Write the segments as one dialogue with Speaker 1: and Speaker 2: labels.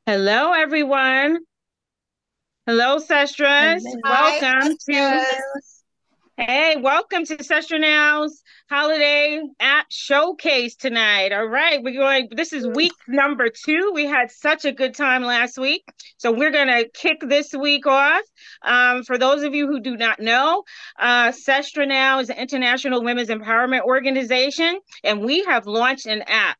Speaker 1: Hello, everyone. Hello, Sestras.
Speaker 2: Hi,
Speaker 1: Welcome to,
Speaker 2: sisters.
Speaker 1: welcome to Sestranow's Holiday App Showcase tonight. All right, this is week number 2. We had such a good time last week. So we're going to kick this week off. For those of you who do not know, Sestranow is an international women's empowerment organization, and we have launched an app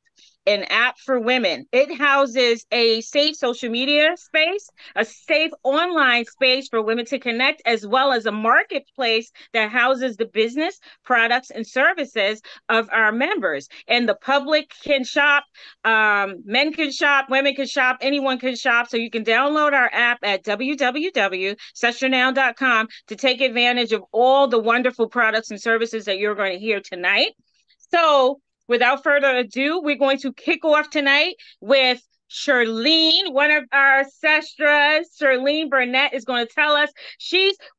Speaker 1: for women. It houses a safe social media space, a safe online space for women to connect, as well as a marketplace that houses the business, products, and services of our members. And the public can shop, men can shop, women can shop, anyone can shop. So you can download our app at www.sestranow.com to take advantage of all the wonderful products and services that you're going to hear tonight. So, without further ado, we're going to kick off tonight with Shirlene, one of our sestras. Shirlene Burnett is going to tell us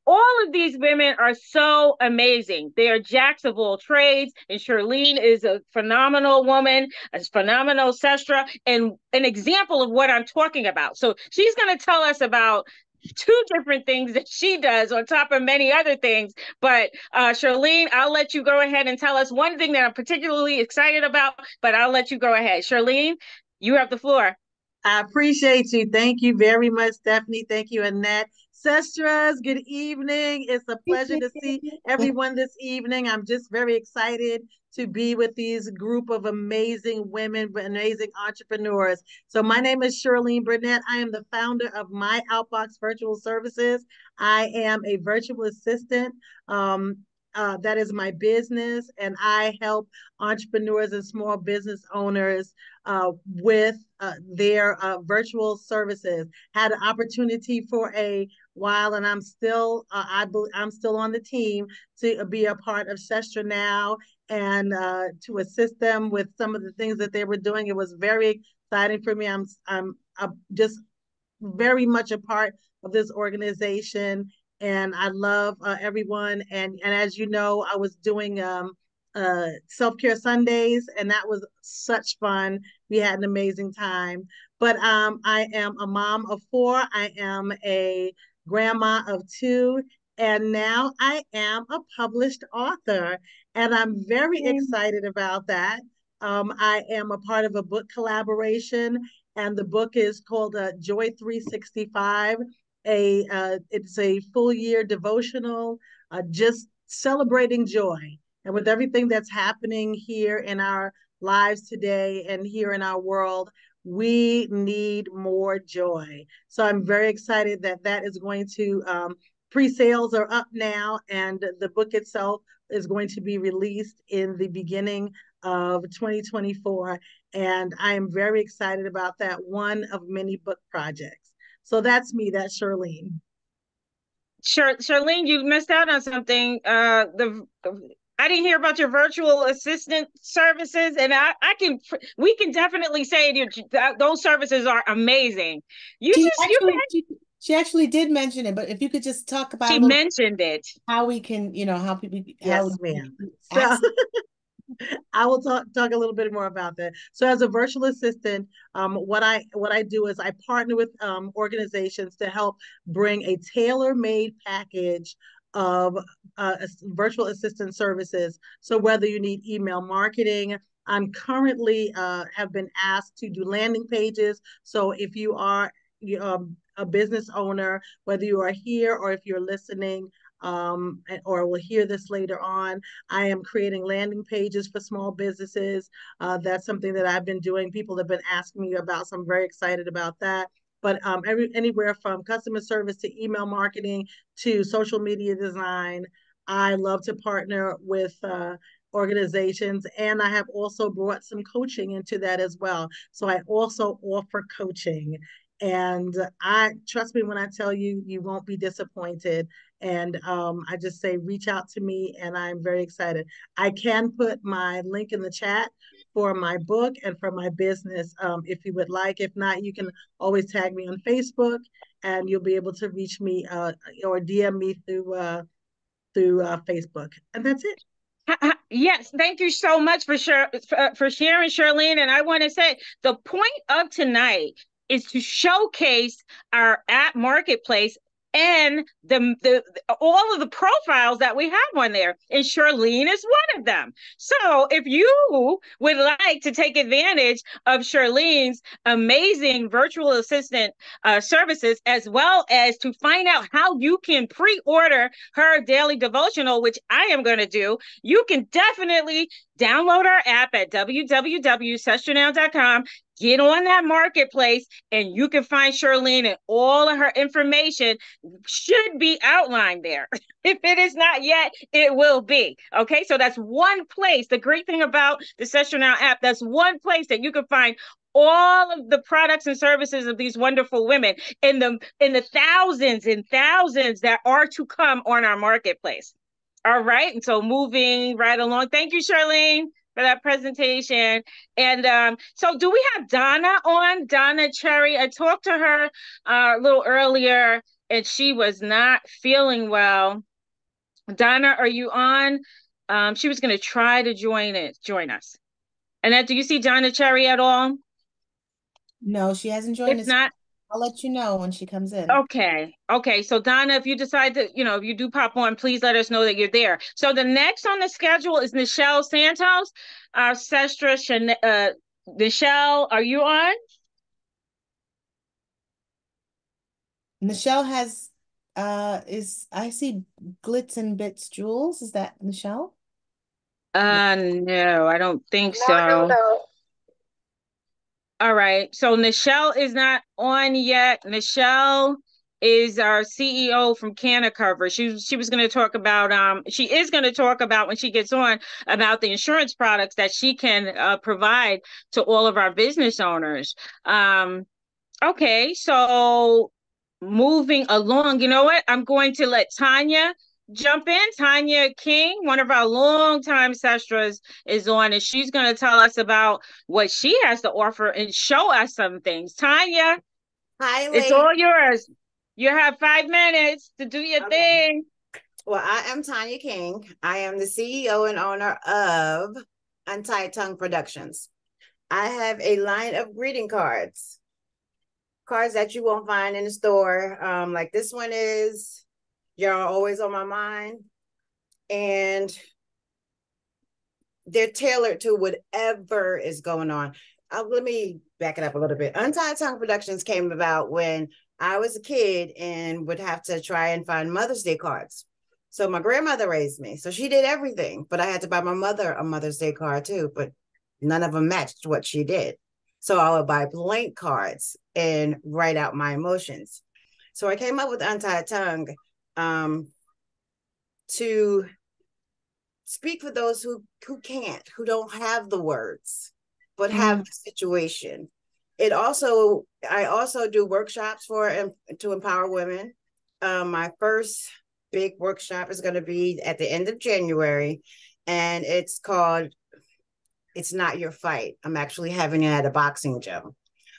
Speaker 1: all of these women are so amazing. They are jacks of all trades, and Shirlene is a phenomenal woman, a phenomenal sestra, and an example of what I'm talking about. So she's going to tell us about two different things that she does on top of many other things. But Charlene, I'll let you go ahead and tell us one thing that I'm particularly excited about, but I'll let you go ahead. Charlene, you have the floor.
Speaker 2: I appreciate you. Thank you very much, Stephanie. Thank you, Annette. Sestras, good evening. It's a pleasure to see everyone this evening. I'm just very excited to be with these group of amazing women, amazing entrepreneurs. So my name is Shirlene Burnett. I am the founder of My Outbox Virtual Services. I am a virtual assistant. That is my business, and I help entrepreneurs and small business owners with their virtual services. Had an opportunity for a while, and I'm still on the team to be a part of Sestranow and to assist them with some of the things that they were doing. It was very exciting for me. I'm just very much a part of this organization, and I love everyone. And as you know, I was doing self care Sundays, and that was such fun. We had an amazing time. But I am a mom of four. I am a grandma of two, and now I am a published author, and I'm very excited about that. I am a part of a book collaboration, and the book is called Joy 365. It's a full year devotional, just celebrating joy. And with everything that's happening here in our lives today and here in our world, we need more joy. So I'm very excited that that is going to pre-sales are up now, and the book itself is going to be released in the beginning of 2024. And I am very excited about that, one of many book projects. So that's me, that's Shirlene.
Speaker 1: Charlene, you missed out on something. The I didn't hear about your virtual assistant services, and we can definitely say those services are amazing. You
Speaker 3: She
Speaker 1: just you
Speaker 3: actually she, she actually did mention it, but if you could just talk about
Speaker 1: she
Speaker 3: a little
Speaker 1: mentioned it.
Speaker 3: how we can, how people how
Speaker 2: Yes,
Speaker 3: we can
Speaker 2: ma'am. So
Speaker 3: access.
Speaker 2: I will talk a little bit more about that. So as a virtual assistant, what I do is I partner with organizations to help bring a tailor-made package of virtual assistant services. So whether you need email marketing, I'm currently have been asked to do landing pages. So if you are a business owner, whether you are here or if you're listening, or will hear this later on, I am creating landing pages for small businesses. That's something that I've been doing. People have been asking me about, so I'm very excited about that. But anywhere from customer service to email marketing to social media design, I love to partner with organizations, and I have also brought some coaching into that as well. So I also offer coaching, and I trust me when I tell you, you won't be disappointed. And I just say, reach out to me, and I'm very excited. I can put my link in the chat for my book and for my business if you would like. If not, you can always tag me on Facebook, and you'll be able to reach me or DM me through Facebook. And that's it.
Speaker 1: Yes, thank you so much for sharing, Charlene. And I want to say the point of tonight is to showcase our app marketplace and the all of the profiles that we have on there. And Charlene is one of them. So if you would like to take advantage of Charlene's amazing virtual assistant services, as well as to find out how you can pre-order her daily devotional, which I am going to do, you can definitely download our app at www.sestranow.com. Get on that marketplace and you can find Charlene, and all of her information should be outlined there. If it is not yet, it will be. Okay, so that's one place. The great thing about the Sestranow app, that's one place that you can find all of the products and services of these wonderful women in the thousands and thousands that are to come on our marketplace. All right, and so moving right along. Thank you, Charlene, for that presentation. And so do we have Donna on? Donna Cherry. I talked to her a little earlier and she was not feeling well. Donna, are you on? She was going to try to join us. Annette, do you see Donna Cherry at all?
Speaker 3: No, she hasn't joined us.
Speaker 1: If not,
Speaker 3: I'll let you know when she comes in.
Speaker 1: Okay. So Donna, if you decide to, if you do pop on, please let us know that you're there. So the next on the schedule is Nichelle Santos, our sestra. Nichelle, are you on?
Speaker 3: Nichelle has, I see Glitz and Bits Jewels. Is that Nichelle?
Speaker 1: No, I don't think so.
Speaker 4: No.
Speaker 1: All right. So Nichelle is not on yet. Nichelle is our CEO from Canna Cover. She was going to talk about she is going to talk about, when she gets on, about the insurance products that she can provide to all of our business owners. Okay, so moving along, you know what? I'm going to let Tanya jump in. Tanya King, one of our longtime sestras, is on, and she's going to tell us about what she has to offer and show us some things. Tanya,
Speaker 4: Hi,
Speaker 1: it's all yours. You have 5 minutes to do your thing.
Speaker 4: Well, I am Tanya King. I am the CEO and owner of Untied Tongue Productions. I have a line of greeting cards that you won't find in the store. Like this one is, you're always on my mind. And they're tailored to whatever is going on. Let me back it up a little bit. Untied Tongue Productions came about when I was a kid and would have to try and find Mother's Day cards. So my grandmother raised me. So she did everything, but I had to buy my mother a Mother's Day card too, but none of them matched what she did. So I would buy blank cards and write out my emotions. So I came up with Untied Tongue to speak for those who can't, who don't have the words, but have the situation. I also do workshops to empower women. My first big workshop is going to be at the end of January, and it's called It's Not Your Fight. I'm actually having it at a boxing gym.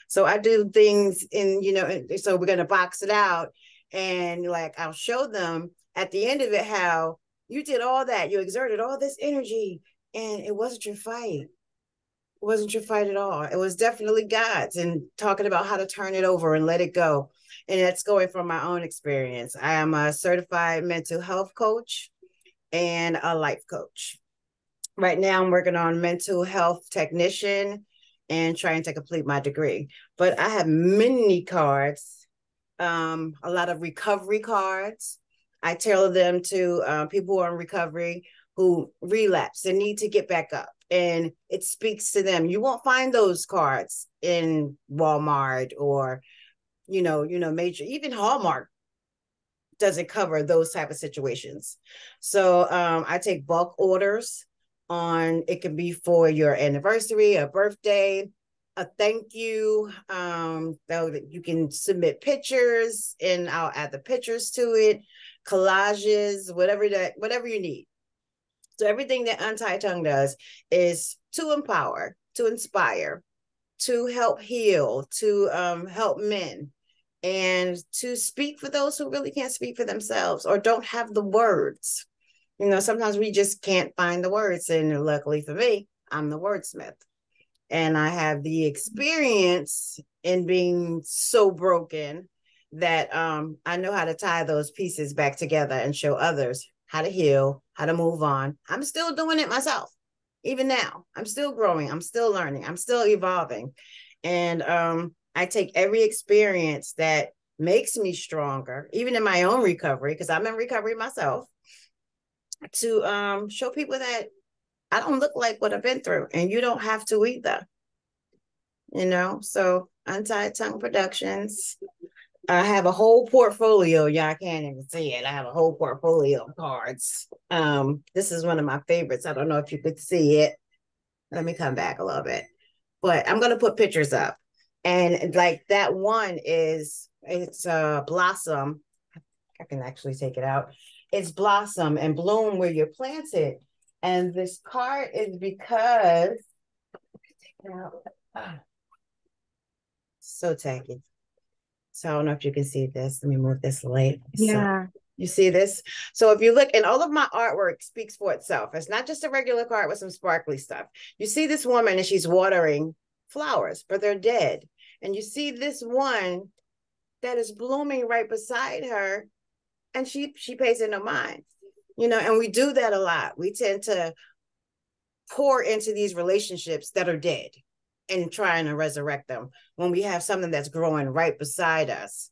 Speaker 4: So I do things so we're going to box it out, and like I'll show them at the end of it how you did all that, you exerted all this energy, and it wasn't your fight. It wasn't your fight at all. It was definitely God's, and talking about how to turn it over and let it go. And that's going from my own experience. I am a certified mental health coach and a life coach. Right now, I'm working on mental health technician and trying to complete my degree. But I have many cards, a lot of recovery cards. I tailor them to people who are in recovery, who relapse and need to get back up. And it speaks to them. You won't find those cards in Walmart or, major, even Hallmark doesn't cover those type of situations. So I take bulk orders on, it can be for your anniversary, a birthday, a thank you. You can submit pictures and I'll add the pictures to it, collages, whatever you need. So everything that Untied Tongue does is to empower, to inspire, to help heal, to help men, and to speak for those who really can't speak for themselves or don't have the words. Sometimes we just can't find the words. And luckily for me, I'm the wordsmith. and I have the experience in being so broken that I know how to tie those pieces back together and show others how to heal, how to move on. I'm still doing it myself. Even now, I'm still growing. I'm still learning. I'm still evolving. And I take every experience that makes me stronger, even in my own recovery, because I'm in recovery myself, to show people that I don't look like what I've been through, and you don't have to either. You know, so Untied Tongue Productions. I have a whole portfolio. Y'all can't even see it. I have a whole portfolio of cards. This is one of my favorites. I don't know if you could see it. Let me come back a little bit. But I'm gonna put pictures up. And like that one is, it's a blossom. I can actually take it out. It's blossom and bloom where you're planted. And this card is because so tacky. So I don't know if you can see this. Let me move this light.
Speaker 1: Yeah.
Speaker 4: So, you see this? So if you look, and all of my artwork speaks for itself. It's not just a regular card with some sparkly stuff. You see this woman and she's watering flowers, but they're dead. And you see this one that is blooming right beside her, and she pays it no mind. You know, and we do that a lot. We tend to pour into these relationships that are dead and trying to resurrect them when we have something that's growing right beside us,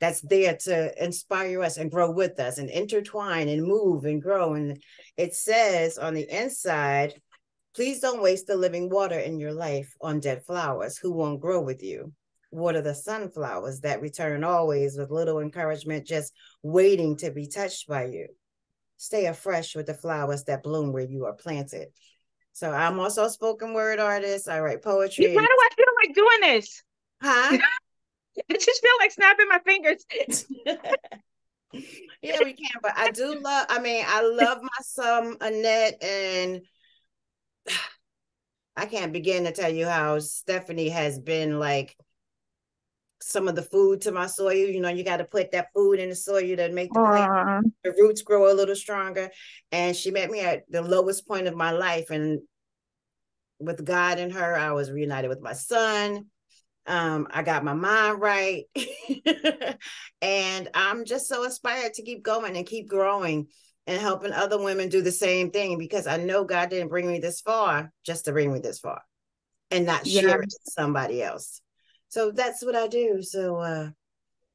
Speaker 4: that's there to inspire us and grow with us and intertwine and move and grow. And it says on the inside, please don't waste the living water in your life on dead flowers who won't grow with you. Water the sunflowers that return always with little encouragement, just waiting to be touched by you. Stay afresh with the flowers that bloom where you are planted. So I'm also a spoken word artist. I write poetry.
Speaker 1: Why do I feel like doing this?
Speaker 4: Huh?
Speaker 1: I just feel like snapping my fingers.
Speaker 4: Yeah, we can. But I do love, I love my son, Annette, and I can't begin to tell you how Stephanie has been like some of the food to my soil. You know, you got to put that food in the soil to make the plant, the roots grow a little stronger. And she met me at the lowest point of my life. And with God and her, I was reunited with my son. I got my mind right. And I'm just so inspired to keep going and keep growing and helping other women do the same thing, because I know God didn't bring me this far just to bring me this far and not share it with somebody else. So that's what I do. So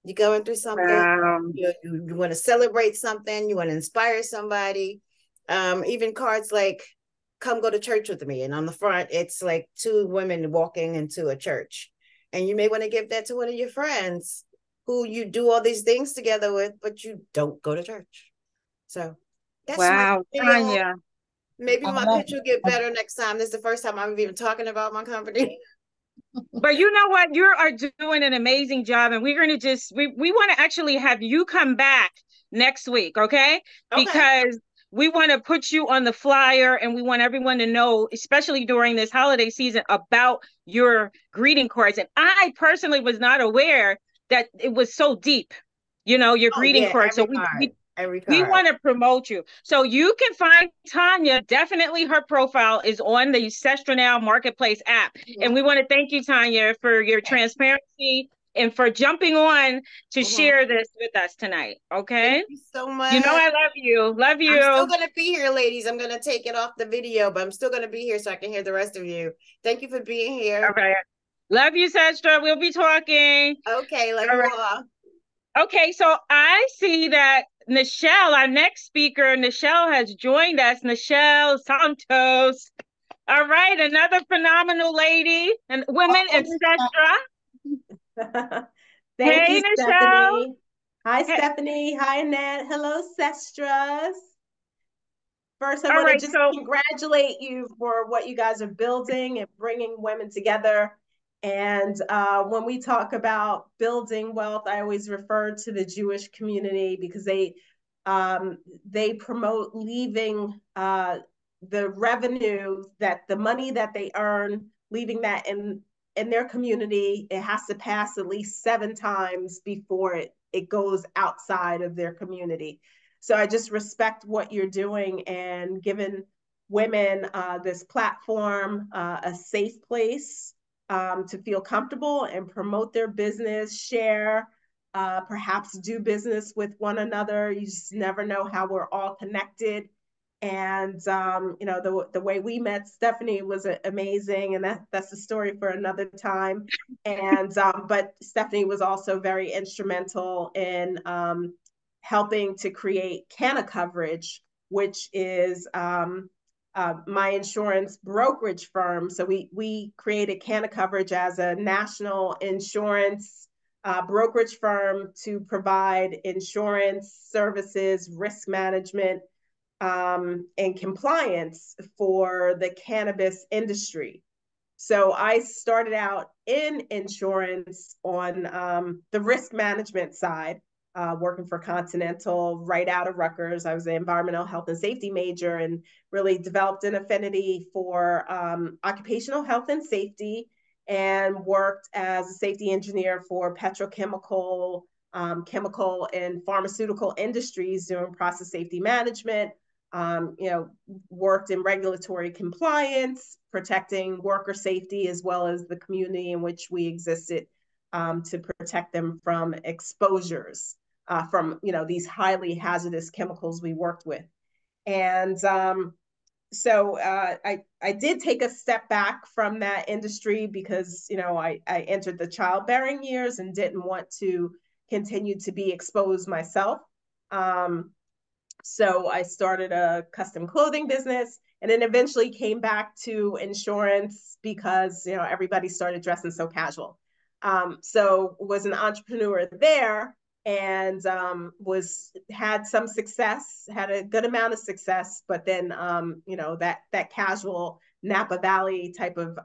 Speaker 4: you're going through something, you want to celebrate something, you want to inspire somebody. Even cards like come go to church with me, and on the front it's like two women walking into a church, and you may want to give that to one of your friends who you do all these things together with, but you don't go to church. So that's
Speaker 1: wow, Tanya.
Speaker 4: Maybe my pitch will get better next time. This is the first time I'm even talking about my company.
Speaker 1: But you know what? You are doing an amazing job, and we're going to just, we want to actually have you come back next week, okay? Because we want to put you on the flyer, and we want everyone to know, especially during this holiday season, about your greeting cards. And I personally was not aware that it was so deep, you know, your greeting cards. So we want to promote you. So you can find Tanya. Definitely her profile is on the Sestranow Marketplace app. And we want to thank you, Tanya, for your transparency and for jumping on to share this with us tonight. Okay.
Speaker 4: Thank you so much.
Speaker 1: You know, I love you. Love you.
Speaker 4: I'm still going to be here, ladies. I'm going to take it off the video, but I'm still going to be here so I can hear the rest of you. Thank you for being here.
Speaker 1: Okay. Love you, Sestra. We'll be talking.
Speaker 4: Okay. Love you all.
Speaker 1: Okay. So I see that Nichelle, our next speaker, Nichelle has joined us. Nichelle Santos. All right, another phenomenal lady and women in Sestra.
Speaker 5: Thank you, Stephanie. Hi, Stephanie. Hi, Annette. Hello, Sestras. First, I want to just congratulate you for what you guys are building and bringing women together. And when we talk about building wealth, I always refer to the Jewish community because they promote leaving the revenue, that the money that they earn, leaving that in their community. It has to pass at least 7 times before it goes outside of their community. So I just respect what you're doing and giving women this platform, a safe place to feel comfortable and promote their business, share, perhaps do business with one another. You just never know how we're all connected. And you know, the way we met Stephanie was amazing, and that's a story for another time. And but Stephanie was also very instrumental in helping to create Canna Coverage, which is my insurance brokerage firm. So we created Canna Coverage as a national insurance brokerage firm to provide insurance services, risk management, and compliance for the cannabis industry. So I started out in insurance on the risk management side, working for Continental right out of Rutgers. I was an environmental health and safety major and really developed an affinity for occupational health and safety, and worked as a safety engineer for petrochemical, chemical, and pharmaceutical industries doing process safety management. You know, worked in regulatory compliance, protecting worker safety, as well as the community in which we existed, to protect them from exposures from, you know, these highly hazardous chemicals we worked with. And so I did take a step back from that industry because, you know, I entered the childbearing years and didn't want to continue to be exposed myself. So I started a custom clothing business, and then eventually came back to insurance because, you know, everybody started dressing so casual. So was an entrepreneur there, and had some success, had a good amount of success, but then you know, that casual Napa Valley type of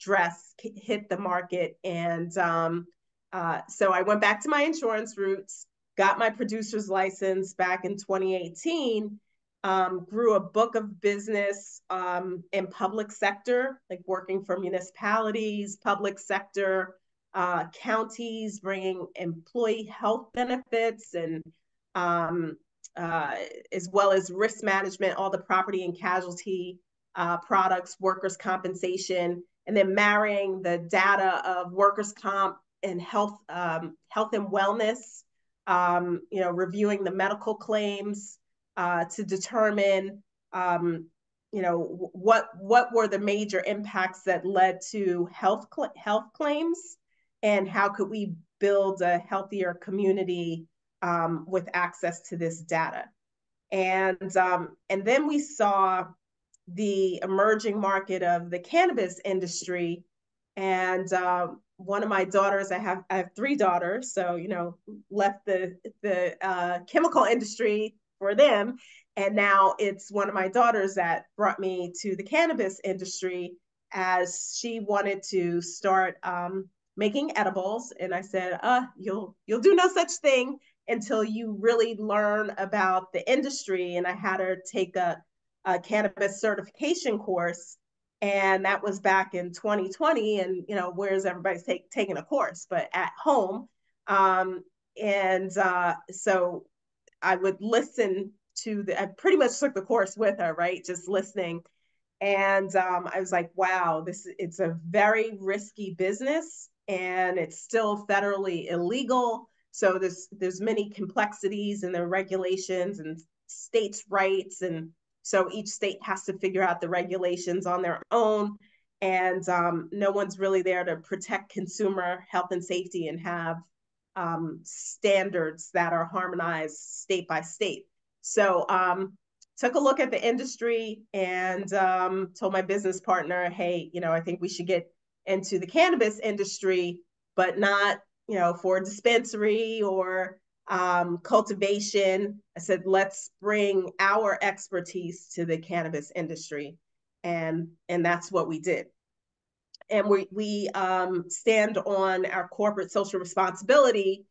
Speaker 5: dress hit the market, and so I went back to my insurance roots, got my producer's license back in 2018, grew a book of business in public sector, like working for municipalities, public sector, counties, bringing employee health benefits, and as well as risk management, all the property and casualty products, workers' compensation, and then marrying the data of workers' comp and health and wellness. You know, reviewing the medical claims to determine, you know, what were the major impacts that led to health claims, and how could we build a healthier community with access to this data. And then we saw the emerging market of the cannabis industry, and one of my daughters, I have 3 daughters, so, you know, left the chemical industry for them, and now it's one of my daughters that brought me to the cannabis industry, as she wanted to start making edibles. And I said, you'll do no such thing until you really learn about the industry. And I had her take a cannabis certification course, and that was back in 2020. And, you know, where's everybody taking a course, but at home. So I would listen to I pretty much took the course with her, right? Just listening. And I was like, wow, it's a very risky business, and it's still federally illegal. So there's many complexities in the regulations and states' rights, and so each state has to figure out the regulations on their own, and no one's really there to protect consumer health and safety and have standards that are harmonized state by state. So took a look at the industry and told my business partner, hey, you know, I think we should get into the cannabis industry, but not, you know, for dispensary or cultivation. I said, let's bring our expertise to the cannabis industry. And that's what we did. And we stand on our corporate social responsibility.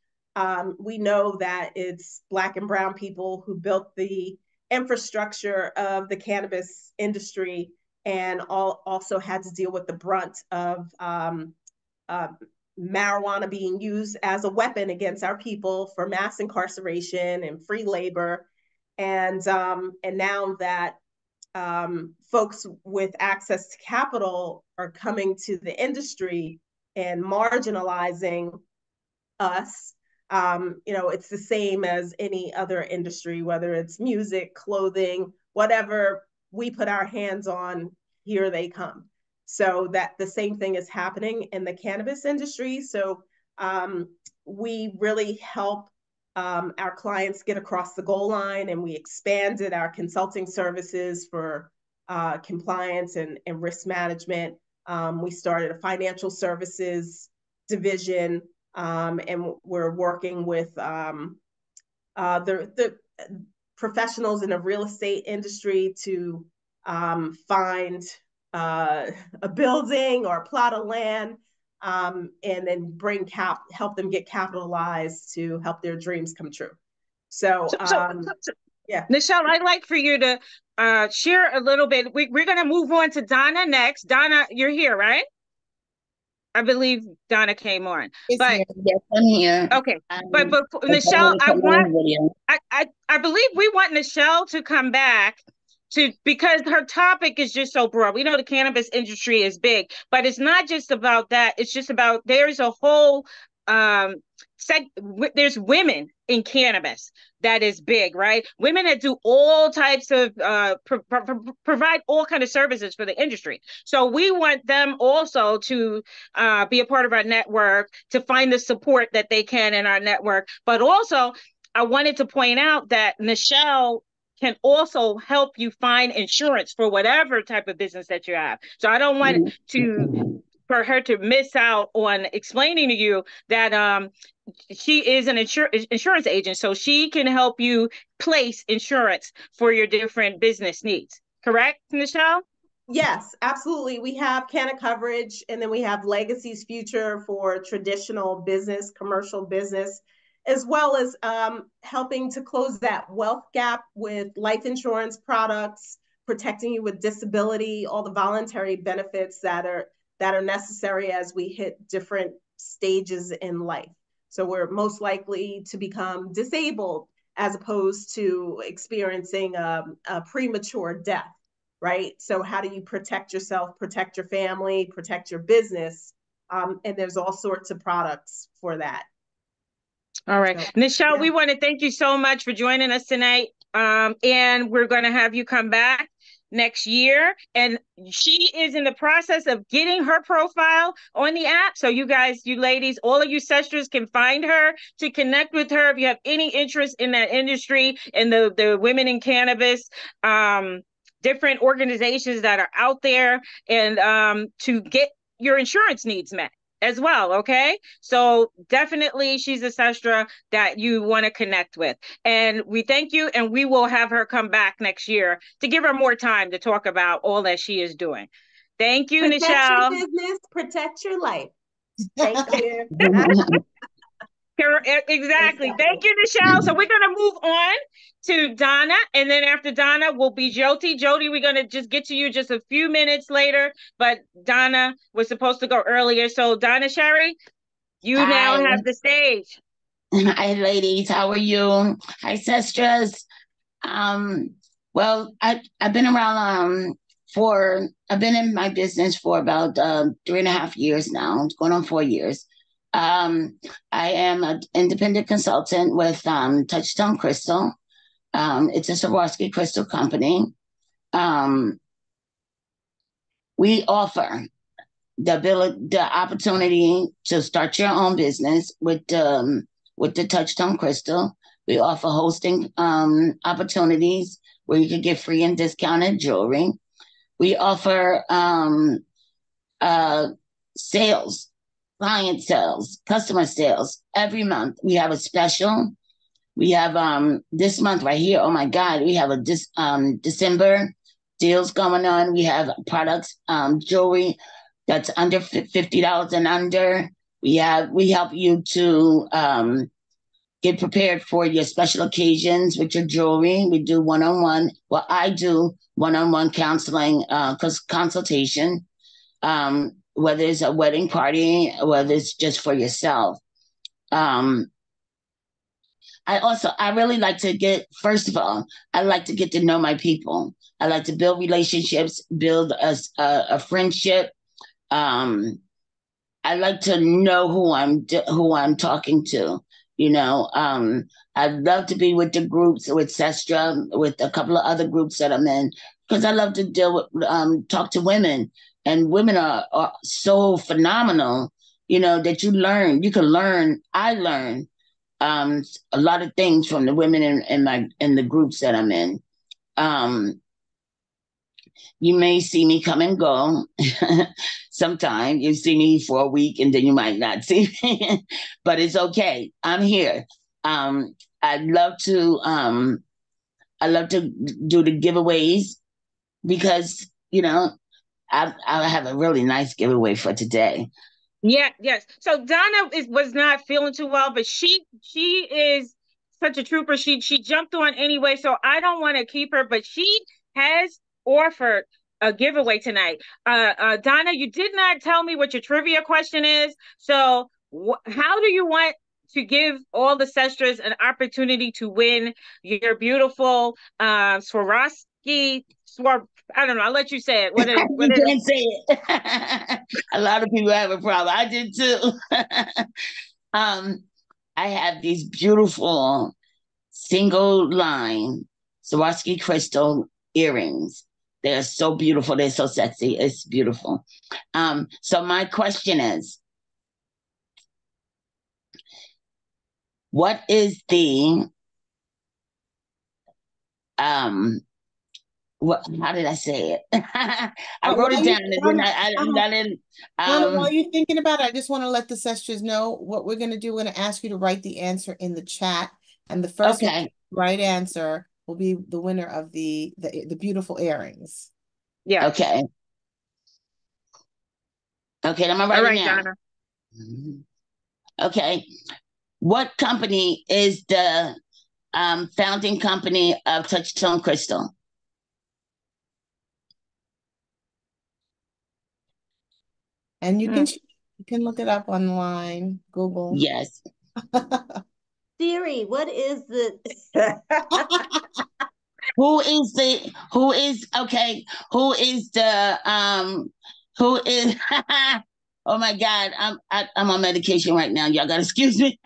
Speaker 5: We know that it's Black and brown people who built the infrastructure of the cannabis industry, and also had to deal with the brunt of marijuana being used as a weapon against our people for mass incarceration and free labor. And now that folks with access to capital are coming to the industry and marginalizing us. It's the same as any other industry, whether it's music, clothing, whatever we put our hands on, here they come. So that the same thing is happening in the cannabis industry. So we really help our clients get across the goal line, and we expanded our consulting services for compliance and risk management. We started a financial services division, and we're working with the professionals in the real estate industry to find a building or a plot of land, and then help them get capitalized to help their dreams come true. So yeah.
Speaker 1: Nichelle, I'd like for you to share a little bit. We're going to move on to Donna next. Donna, you're here, right? I believe Donna came on.
Speaker 6: Yes, I'm here.
Speaker 1: Okay. But Nichelle, I believe we want Nichelle to come back because her topic is just so broad. We know the cannabis industry is big, but it's not just about that. It's just about, there's a whole there's women in cannabis that is big, right? Women that do all types of provide all kind of services for the industry. So we want them also to be a part of our network, to find the support that they can in our network. But also, I wanted to point out that Nichelle can also help you find insurance for whatever type of business that you have. So I don't want for her to miss out on explaining to you that she is an insurance agent, so she can help you place insurance for your different business needs. Correct, Nichelle?
Speaker 5: Yes, absolutely. We have Canna Coverage, and then we have Legacy's Future for traditional business, commercial business, as well as helping to close that wealth gap with life insurance products, protecting you with disability, all the voluntary benefits that are necessary as we hit different stages in life. So we're most likely to become disabled as opposed to experiencing a premature death, right? So how do you protect yourself, protect your family, protect your business? And there's all sorts of products for that.
Speaker 1: All right. So, Nichelle, we want to thank you so much for joining us tonight. And we're going to have you come back next year. And she is in the process of getting her profile on the app. So you guys, you ladies, all of you sisters can find her to connect with her if you have any interest in that industry and the women in cannabis, different organizations that are out there, and to get your insurance needs met as well. Okay. So definitely she's a sestra that you want to connect with. And we thank you. And we will have her come back next year to give her more time to talk about all that she is doing. Thank you,
Speaker 5: protect
Speaker 1: Nichelle.
Speaker 5: Protect your business, protect your life. Thank you.
Speaker 1: Exactly. Thank you, Nichelle. So we're going to move on to Donna, and then after Donna will be Jyoti. Jyoti, we're going to just get to you just a few minutes later, but Donna was supposed to go earlier. So Donna Sherry, you now have the stage.
Speaker 6: Hi, ladies. How are you? Hi, sisters. Well, I've been around I've been in my business for about 3.5 years now. It's going on 4 years. I am an independent consultant with Touchstone Crystal. It's a Swarovski crystal company. We offer the opportunity to start your own business with the Touchstone Crystal. We offer hosting opportunities where you can get free and discounted jewelry. We offer sales, client sales, customer sales. Every month we have a special. We have this month right here, oh my God, we have a December deals going on. We have products, jewelry that's under $50 and under. We help you to get prepared for your special occasions with your jewelry. We do one-on-one. Well, I do one-on-one counseling, consultation, whether it's a wedding party, whether it's just for yourself. I really like to first of all, I like to get to know my people. I like to build relationships, build a friendship. I like to know who I'm talking to. I'd love to be with the groups, with Sestra, with a couple of other groups that I'm in, because I love to talk to women, and women are so phenomenal. That you can learn. I learn a lot of things from the women in the groups that I'm in. You may see me come and go. Sometime you see me for a week and then you might not see me, but it's okay. I'm here. I love to do the giveaways because I have a really nice giveaway for today.
Speaker 1: Yeah, yes. So Donna was not feeling too well, but she is such a trooper. She jumped on anyway, so I don't want to keep her, but she has offered a giveaway tonight. Donna, you did not tell me what your trivia question is. So how do you want to give all the Sestras an opportunity to win your beautiful Swarovski I don't know. I'll let you say it.
Speaker 6: You can't say it. A lot of people have a problem. I did too. I have these beautiful single line Swarovski crystal earrings. They're so beautiful. They're so sexy. It's beautiful. So my question is, what is the how did I say it? I wrote it down.
Speaker 3: While you're thinking about it, I just want to let the Sestras know what we're going to do. We're going to ask you to write the answer in the chat, and the first right answer will be the winner of the beautiful earrings.
Speaker 1: Yeah.
Speaker 6: Okay. Okay, I'm gonna write it down. Donna. Okay. What company is the founding company of Touchstone Crystal?
Speaker 3: And you can look it up online, Google.
Speaker 6: Yes.
Speaker 5: Siri, what is the
Speaker 6: who is the oh my God, I'm on medication right now. Y'all gotta excuse me.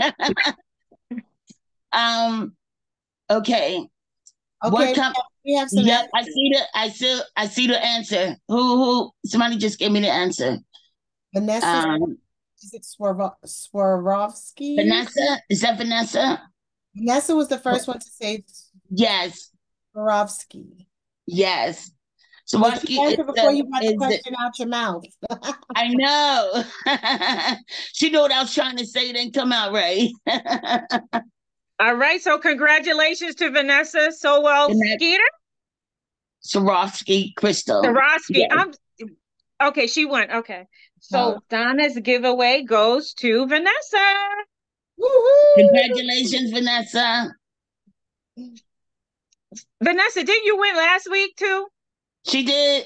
Speaker 6: Okay.
Speaker 3: We have some.
Speaker 6: Yep, I see the answer. Who? Somebody just gave me the answer.
Speaker 3: Vanessa. Is it Swarovski?
Speaker 6: Vanessa? Is that Vanessa?
Speaker 3: Vanessa was the first one to say
Speaker 6: yes.
Speaker 3: Swarovski.
Speaker 6: Yes. Swarovski
Speaker 3: answer before you got the question out your mouth.
Speaker 6: I know. She knew what I was trying to say, it didn't come out right.
Speaker 1: All right. So congratulations to Vanessa Sowell Skeeter.
Speaker 6: Swarovski crystal.
Speaker 1: Swarovski. Yes. Okay, she won. Okay. So Donna's giveaway goes to Vanessa.
Speaker 6: Woo-hoo! Congratulations, Vanessa.
Speaker 1: Vanessa, didn't you win last week too?
Speaker 6: She did.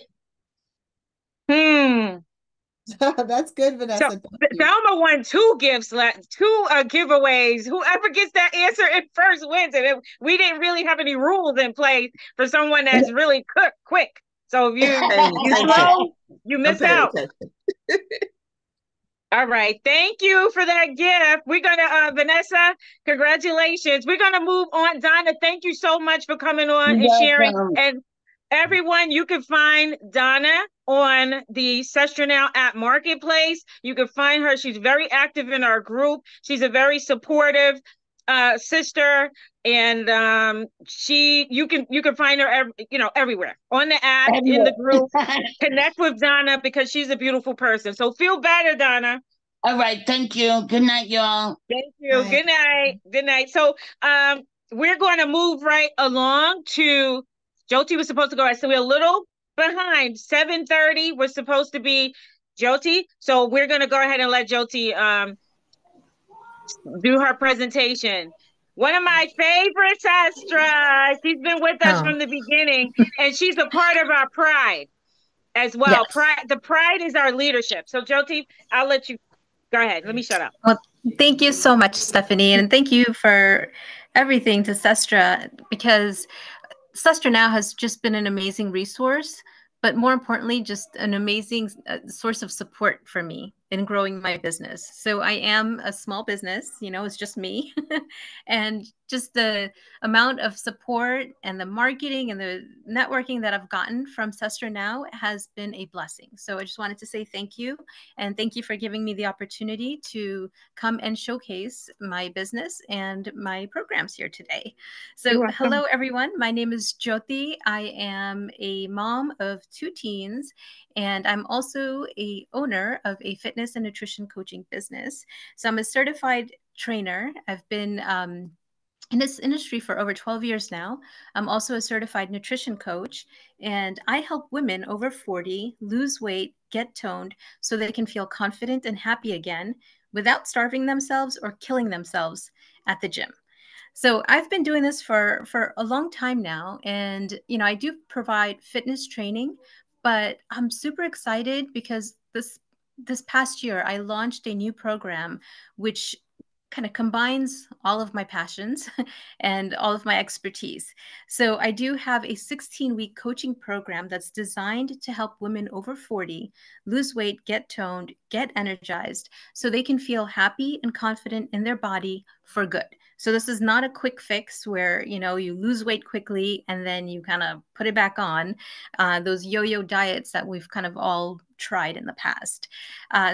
Speaker 3: That's good, Vanessa.
Speaker 1: So Thelma won two giveaways. Whoever gets that answer in first wins. And we didn't really have any rules in place for someone that's really quick. So if you slow, you miss out. All right. Thank you for that gift. We're going to, Vanessa, congratulations. We're going to move on. Donna, thank you so much for coming on and sharing. And everyone, you can find Donna on the Sestranow app marketplace. You can find her. She's very active in our group. She's a very supportive sister. And you can find her everywhere on the app, in the group. Connect with Donna because she's a beautiful person. So feel better, Donna.
Speaker 6: All right, thank you. Good night, y'all.
Speaker 1: Thank you. Good night. Good night. So we're going to move right along to Jyoti was supposed to go. So we're a little behind. 7:30 was supposed to be Jyoti. So we're going to go ahead and let Jyoti do her presentation. One of my favorite Sestras. She's been with us from the beginning, and she's a part of our pride as well. Yes. The pride is our leadership. So Jyoti, I'll let you go ahead. Let me shut up.
Speaker 7: Well, thank you so much, Stephanie, and thank you for everything to Sestra, because Sestranow has just been an amazing resource, but more importantly, just an amazing source of support for me in growing my business. So I am a small business, it's just me. And just the amount of support and the marketing and the networking that I've gotten from Sestranow has been a blessing. So I just wanted to say thank you. And thank you for giving me the opportunity to come and showcase my business and my programs here today. So hello, everyone. My name is Jyoti. I am a mom of 2 teens, and I'm also a owner of a fitness and nutrition coaching business. So I'm a certified trainer. I've been in this industry for over 12 years now. I'm also a certified nutrition coach, and I help women over 40 lose weight, get toned, so they can feel confident and happy again without starving themselves or killing themselves at the gym. So I've been doing this for a long time now, and I do provide fitness training, but I'm super excited because this past year I launched a new program which kind of combines all of my passions and all of my expertise. So I do have a 16-week coaching program that's designed to help women over 40 lose weight, get toned, get energized, so they can feel happy and confident in their body for good. So this is not a quick fix where, you lose weight quickly and then you kind of put it back on, those yo-yo diets that we've kind of all tried in the past.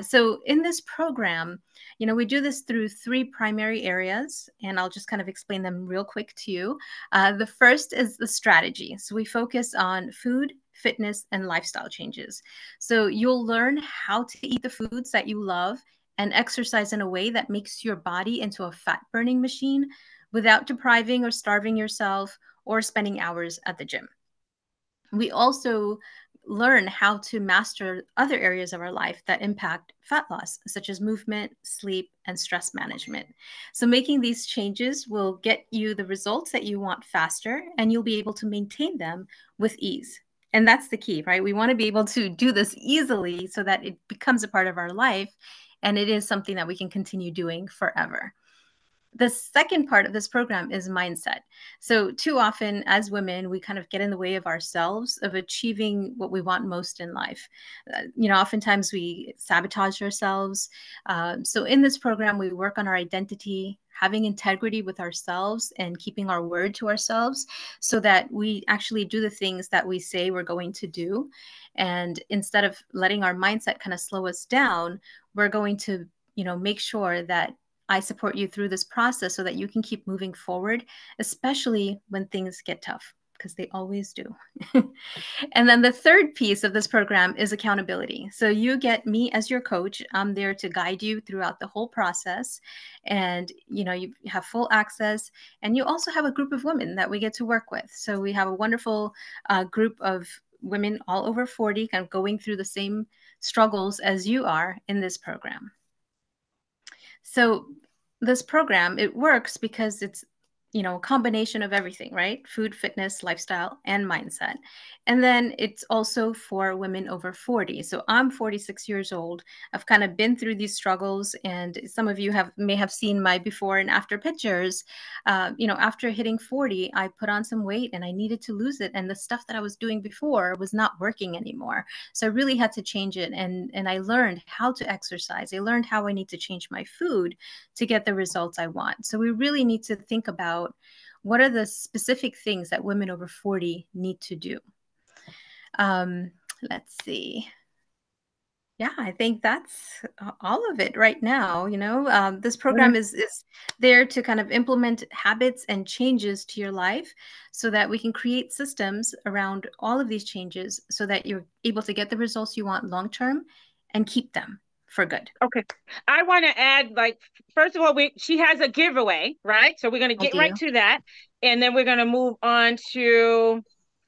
Speaker 7: So in this program, we do this through 3 primary areas, and I'll just kind of explain them real quick to you. The first is the strategy. So we focus on food, fitness, and lifestyle changes. So you'll learn how to eat the foods that you love and exercise in a way that makes your body into a fat-burning machine without depriving or starving yourself or spending hours at the gym. We also learn how to master other areas of our life that impact fat loss, such as movement, sleep, and stress management. So making these changes will get you the results that you want faster, and you'll be able to maintain them with ease. And that's the key, right? We want to be able to do this easily so that it becomes a part of our life, and it is something that we can continue doing forever. The second part of this program is mindset. So too often as women, we kind of get in the way of ourselves, of achieving what we want most in life. Oftentimes we sabotage ourselves. So in this program, we work on our identity, having integrity with ourselves and keeping our word to ourselves so that we actually do the things that we say we're going to do. And instead of letting our mindset kind of slow us down, we're going to, make sure that I support you through this process so that you can keep moving forward, especially when things get tough, because they always do. And then the third piece of this program is accountability. So you get me as your coach. I'm there to guide you throughout the whole process. And, you have full access. And you also have a group of women that we get to work with. So we have a wonderful group of women all over 40 kind of going through the same struggles as you are in this program. So this program, it works because it's, a combination of everything, right? Food, fitness, lifestyle, and mindset. And then it's also for women over 40. So I'm 46 years old. I've kind of been through these struggles, and some of you may have seen my before and after pictures. After hitting 40, I put on some weight and I needed to lose it. And the stuff that I was doing before was not working anymore. So I really had to change it. And I learned how to exercise. I learned how I need to change my food to get the results I want. So we really need to think about what are the specific things that women over 40 need to do. Let's see. Yeah, I think that's all of it right now. This program is there to kind of implement habits and changes to your life so that we can create systems around all of these changes so that you're able to get the results you want long-term and keep them for good.
Speaker 1: Okay. I want to add, first of all, she has a giveaway, right? So we're going to get right to that. And then we're going to move on to,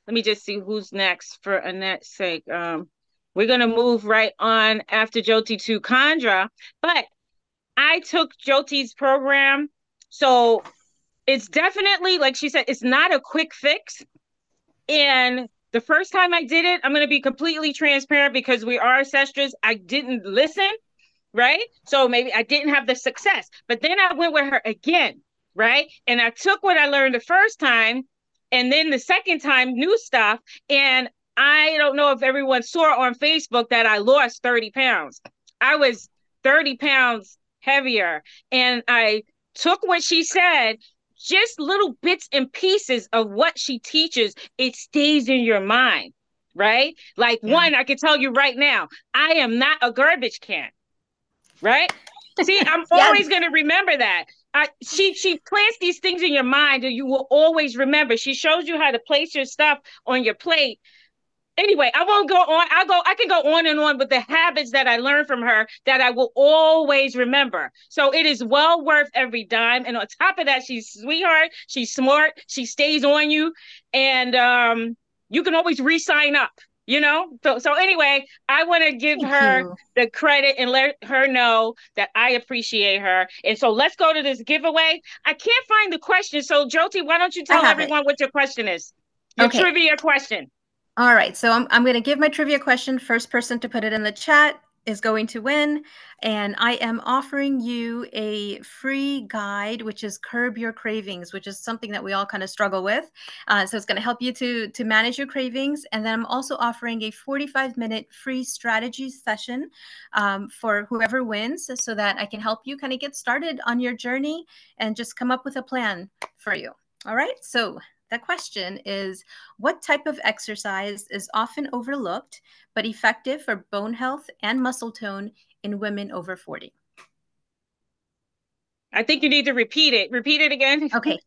Speaker 1: let me just see who's next for Annette's sake. We're going to move right on after Jyoti to Chandra. But I took Jyoti's program. So it's definitely, like she said, it's not a quick fix. And the first time I did it, I'm going to be completely transparent because we are sisters. I didn't listen, right? So maybe I didn't have the success. But then I went with her again. right? And I took what I learned the first time, and then the second time, new stuff. And I don't know if everyone saw on Facebook that I lost 30 pounds. I was 30 pounds heavier. And I took what she said, just little bits and pieces of what she teaches, it stays in your mind, right? Like, one, I can tell you right now, I am not a garbage can, right? See, I'm always going to remember that. She plants these things in your mind and you will always remember. She shows you how to place your stuff on your plate. Anyway, I won't go on. I can go on and on with the habits that I learned from her that I will always remember. So it is well worth every dime. And on top of that, she's sweetheart. She's smart. She stays on you. And you can always re-sign up, you know? So anyway, I want to give her the credit and let her know that I appreciate her. And so let's go to this giveaway. I can't find the question. So Jyoti, why don't you tell everyone what your question is? Your trivia question.
Speaker 7: All right, so I'm going to give my trivia question. First person to put it in the chat is going to win. And I am offering you a free guide, which is Curb Your Cravings, which is something that we all kind of struggle with. So it's going to help you to manage your cravings. And then I'm also offering a 45-minute free strategy session for whoever wins, so that I can help you kind of get started on your journey and just come up with a plan for you. All right, so the question is, what type of exercise is often overlooked but effective for bone health and muscle tone in women over 40?
Speaker 1: I think you need to repeat it. Repeat it again.
Speaker 7: Okay.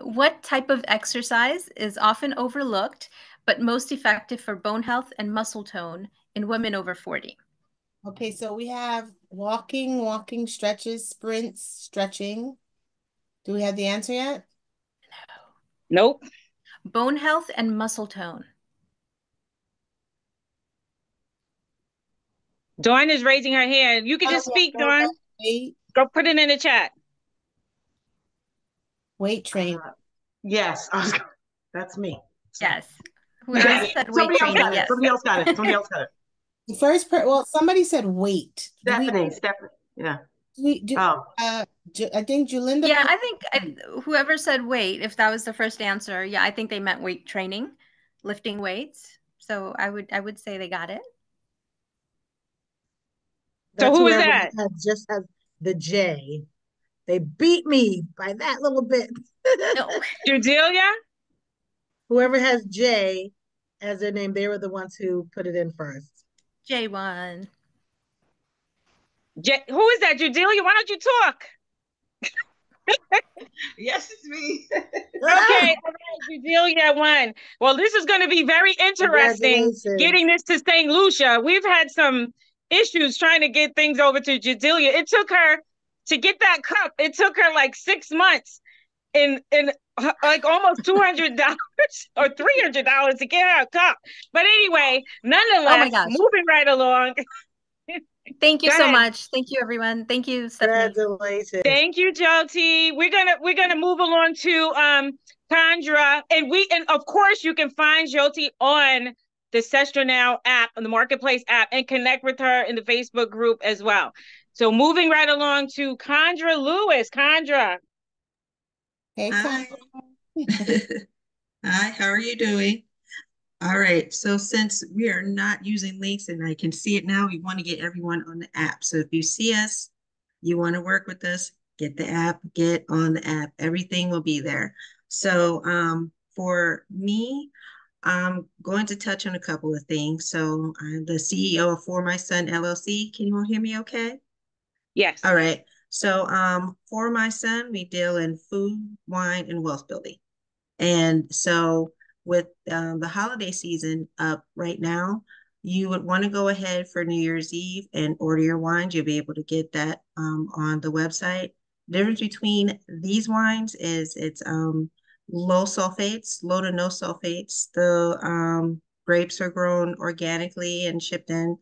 Speaker 7: What type of exercise is often overlooked but most effective for bone health and muscle tone in women over 40?
Speaker 3: Okay, so we have walking, stretches, sprints, stretching. Do we have the answer yet?
Speaker 1: Nope.
Speaker 7: Bone health and muscle tone.
Speaker 1: Dawn is raising her hand. You can just speak, Dawn. Go put it in the chat.
Speaker 3: Weight training.
Speaker 2: Yes, that's me.
Speaker 7: Yes. Whoever said weight training, yes.
Speaker 2: Somebody else got it.
Speaker 3: The first somebody said weight.
Speaker 2: Stephanie, yeah.
Speaker 3: I think Julinda.
Speaker 7: Yeah, I think whoever said weight, if that was the first answer, yeah, I think they meant weight training, lifting weights. So I would say they got it.
Speaker 2: So who is that? Just has the J. They beat me by that little bit.
Speaker 7: No.
Speaker 1: Judelia?
Speaker 2: Whoever has J as their name, they were the ones who put it in first.
Speaker 7: J1.
Speaker 1: Who is that, Judelia? Why don't you talk?
Speaker 8: Yes, it's me.
Speaker 1: Okay, Judelia won. Well, this is going to be very interesting getting this to St. Lucia. We've had some issues trying to get things over to Judelia. It took her to get that cup. It took her like 6 months in like almost $200 or $300 to get her a cup. But anyway, nonetheless, moving right along.
Speaker 7: Thank you so much. Thank you, everyone. Thank you, Stephanie.
Speaker 2: Congratulations.
Speaker 1: Thank you, Jyoti. We're gonna move along to Chandra, and of course you can find Jyoti on the Sestranow app, on the Marketplace app, and connect with her in the Facebook group as well. So moving right along to Chandra Lewis. Chandra.
Speaker 3: Hey,
Speaker 8: Hi. Hi, how are you doing? All right, so since we are not using links and I can see it now, we want to get everyone on the app. So if you see us, you want to work with us, get the app, get on the app. Everything will be there. So for me, I'm going to touch on a couple of things. So I'm the CEO of For My Son LLC. Can you all hear me okay?
Speaker 1: Yes.
Speaker 8: All right. So For My Son, we deal in food, wine, and wealth building. And so with the holiday season up right now, you would want to go ahead for New Year's Eve and order your wines. You'll be able to get that on the website. The difference between these wines is it's low sulfates, low to no sulfates. The grapes are grown organically and shipped in,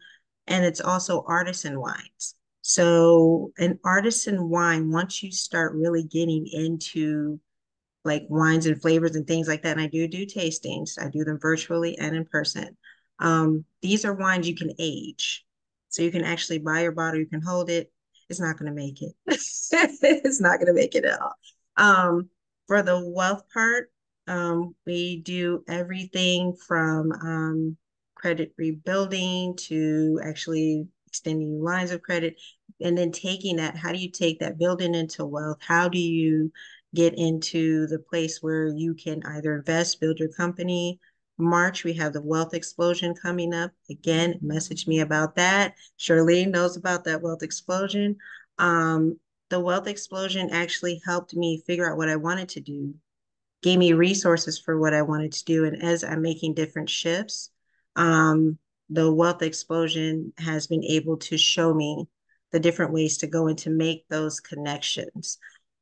Speaker 8: and it's also artisan wines. So an artisan wine, once you start really getting into like wines and flavors and things like that, and I do tastings. I do them virtually and in person. These are wines you can age. So you can actually buy your bottle, you can hold it. It's not going to make it. It's not going to make it at all. For the wealth part, we do everything from credit rebuilding to actually extending lines of credit, and then taking that, how do you take that building into wealth? How do you get into the place where you can either invest, build your company? March, we have the wealth explosion coming up. Again, message me about that. Charlene knows about that wealth explosion. The wealth explosion actually helped me figure out what I wanted to do, gave me resources for what I wanted to do. And as I'm making different shifts, the wealth explosion has been able to show me the different ways to go and to make those connections.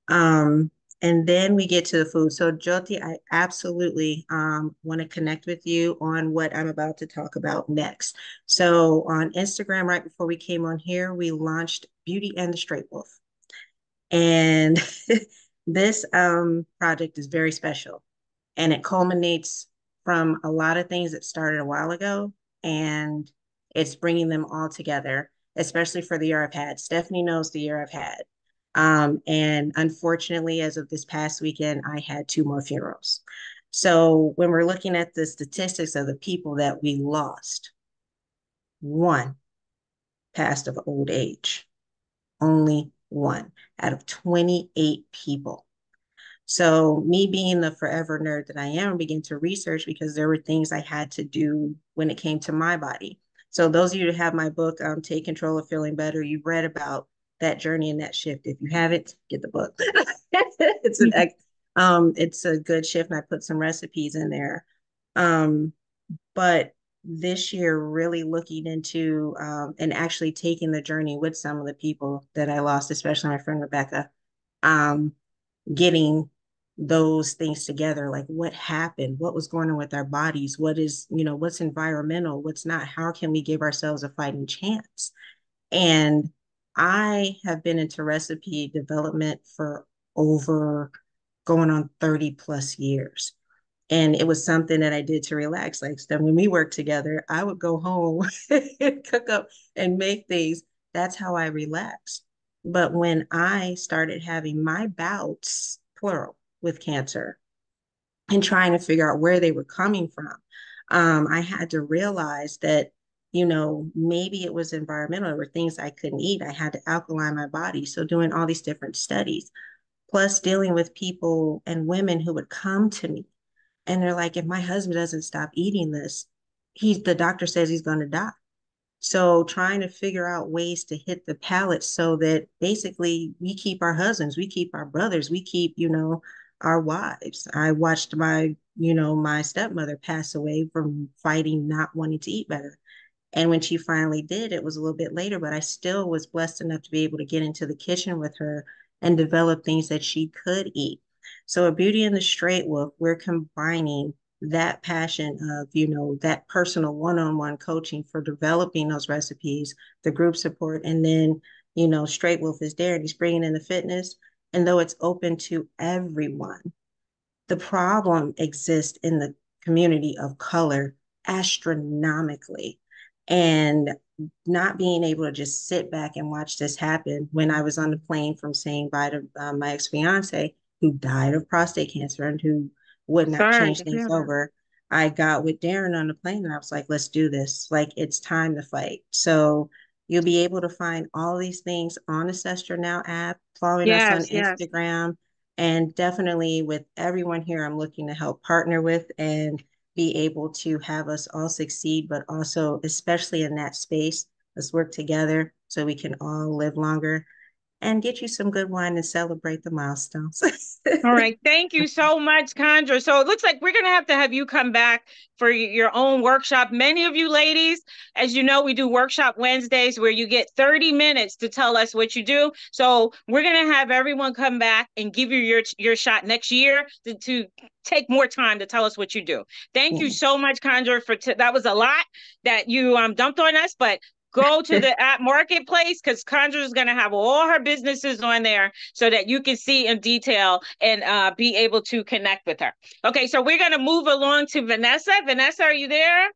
Speaker 8: And then we get to the food. So Jyoti, I absolutely want to connect with you on what I'm about to talk about next. So on Instagram, right before we came on here, we launched Beauty and the Straight Wolf. And this project is very special. And it culminates from a lot of things that started a while ago. And it's bringing them all together, especially for the year I've had. Stephanie knows the year I've had. And unfortunately, as of this past weekend, I had 2 more funerals. So when we're looking at the statistics of the people that we lost, 1 passed of old age, only 1 out of 28 people. So me being the forever nerd that I am, began to research because there were things I had to do when it came to my body. So those of you who have my book, Take Control of Feeling Better, you've read about that journey and that shift. If you haven't, get the book. It's a good shift, and I put some recipes in there. But this year, really looking into and actually taking the journey with some of the people that I lost, especially my friend Rebecca, getting those things together, like what happened, what was going on with our bodies, what is, what's environmental, what's not, how can we give ourselves a fighting chance? And I have been into recipe development for over going on 30 plus years. And it was something that I did to relax. Like when we worked together, I would go home and cook up and make things. That's how I relaxed. But when I started having my bouts, plural, with cancer and trying to figure out where they were coming from, I had to realize that, maybe it was environmental. There were things I couldn't eat. I had to alkaline my body. So doing all these different studies, plus dealing with people and women who would come to me and they're like, if my husband doesn't stop eating this, the doctor says he's going to die. So trying to figure out ways to hit the palate so that basically we keep our husbands, we keep our brothers, we keep, our wives. I watched my stepmother pass away from fighting, not wanting to eat better. And when she finally did, it was a little bit later, but I still was blessed enough to be able to get into the kitchen with her and develop things that she could eat. So at Beauty and the Straight Wolf, we're combining that passion of, that personal one-on-one coaching for developing those recipes, the group support, and then, Straight Wolf is there and he's bringing in the fitness. And though it's open to everyone, the problem exists in the community of color astronomically. And not being able to just sit back and watch this happen when I was on the plane from saying bye to my ex-fiance who died of prostate cancer and who would not change things over. I got with Darren on the plane and I was like, let's do this. Like, it's time to fight. So you'll be able to find all these things on the Sestranow app, following us on Instagram, and definitely with everyone here, I'm looking to help partner with and be able to have us all succeed, but also, especially in that space, let's work together so we can all live longer and get you some good wine and celebrate the milestones.
Speaker 1: All right. Thank you so much, Chandra. So it looks like we're going to have you come back for your own workshop. Many of you ladies, as you know, we do workshop Wednesdays where you get 30 minutes to tell us what you do. So we're going to have everyone come back and give you your shot next year to take more time to tell us what you do. Thank you so much, Chandra, that was a lot that you dumped on us, but go to the app marketplace because Chandra is going to have all her businesses on there so that you can see in detail and be able to connect with her. Okay, so we're going to move along to Vanessa. Vanessa, are you there?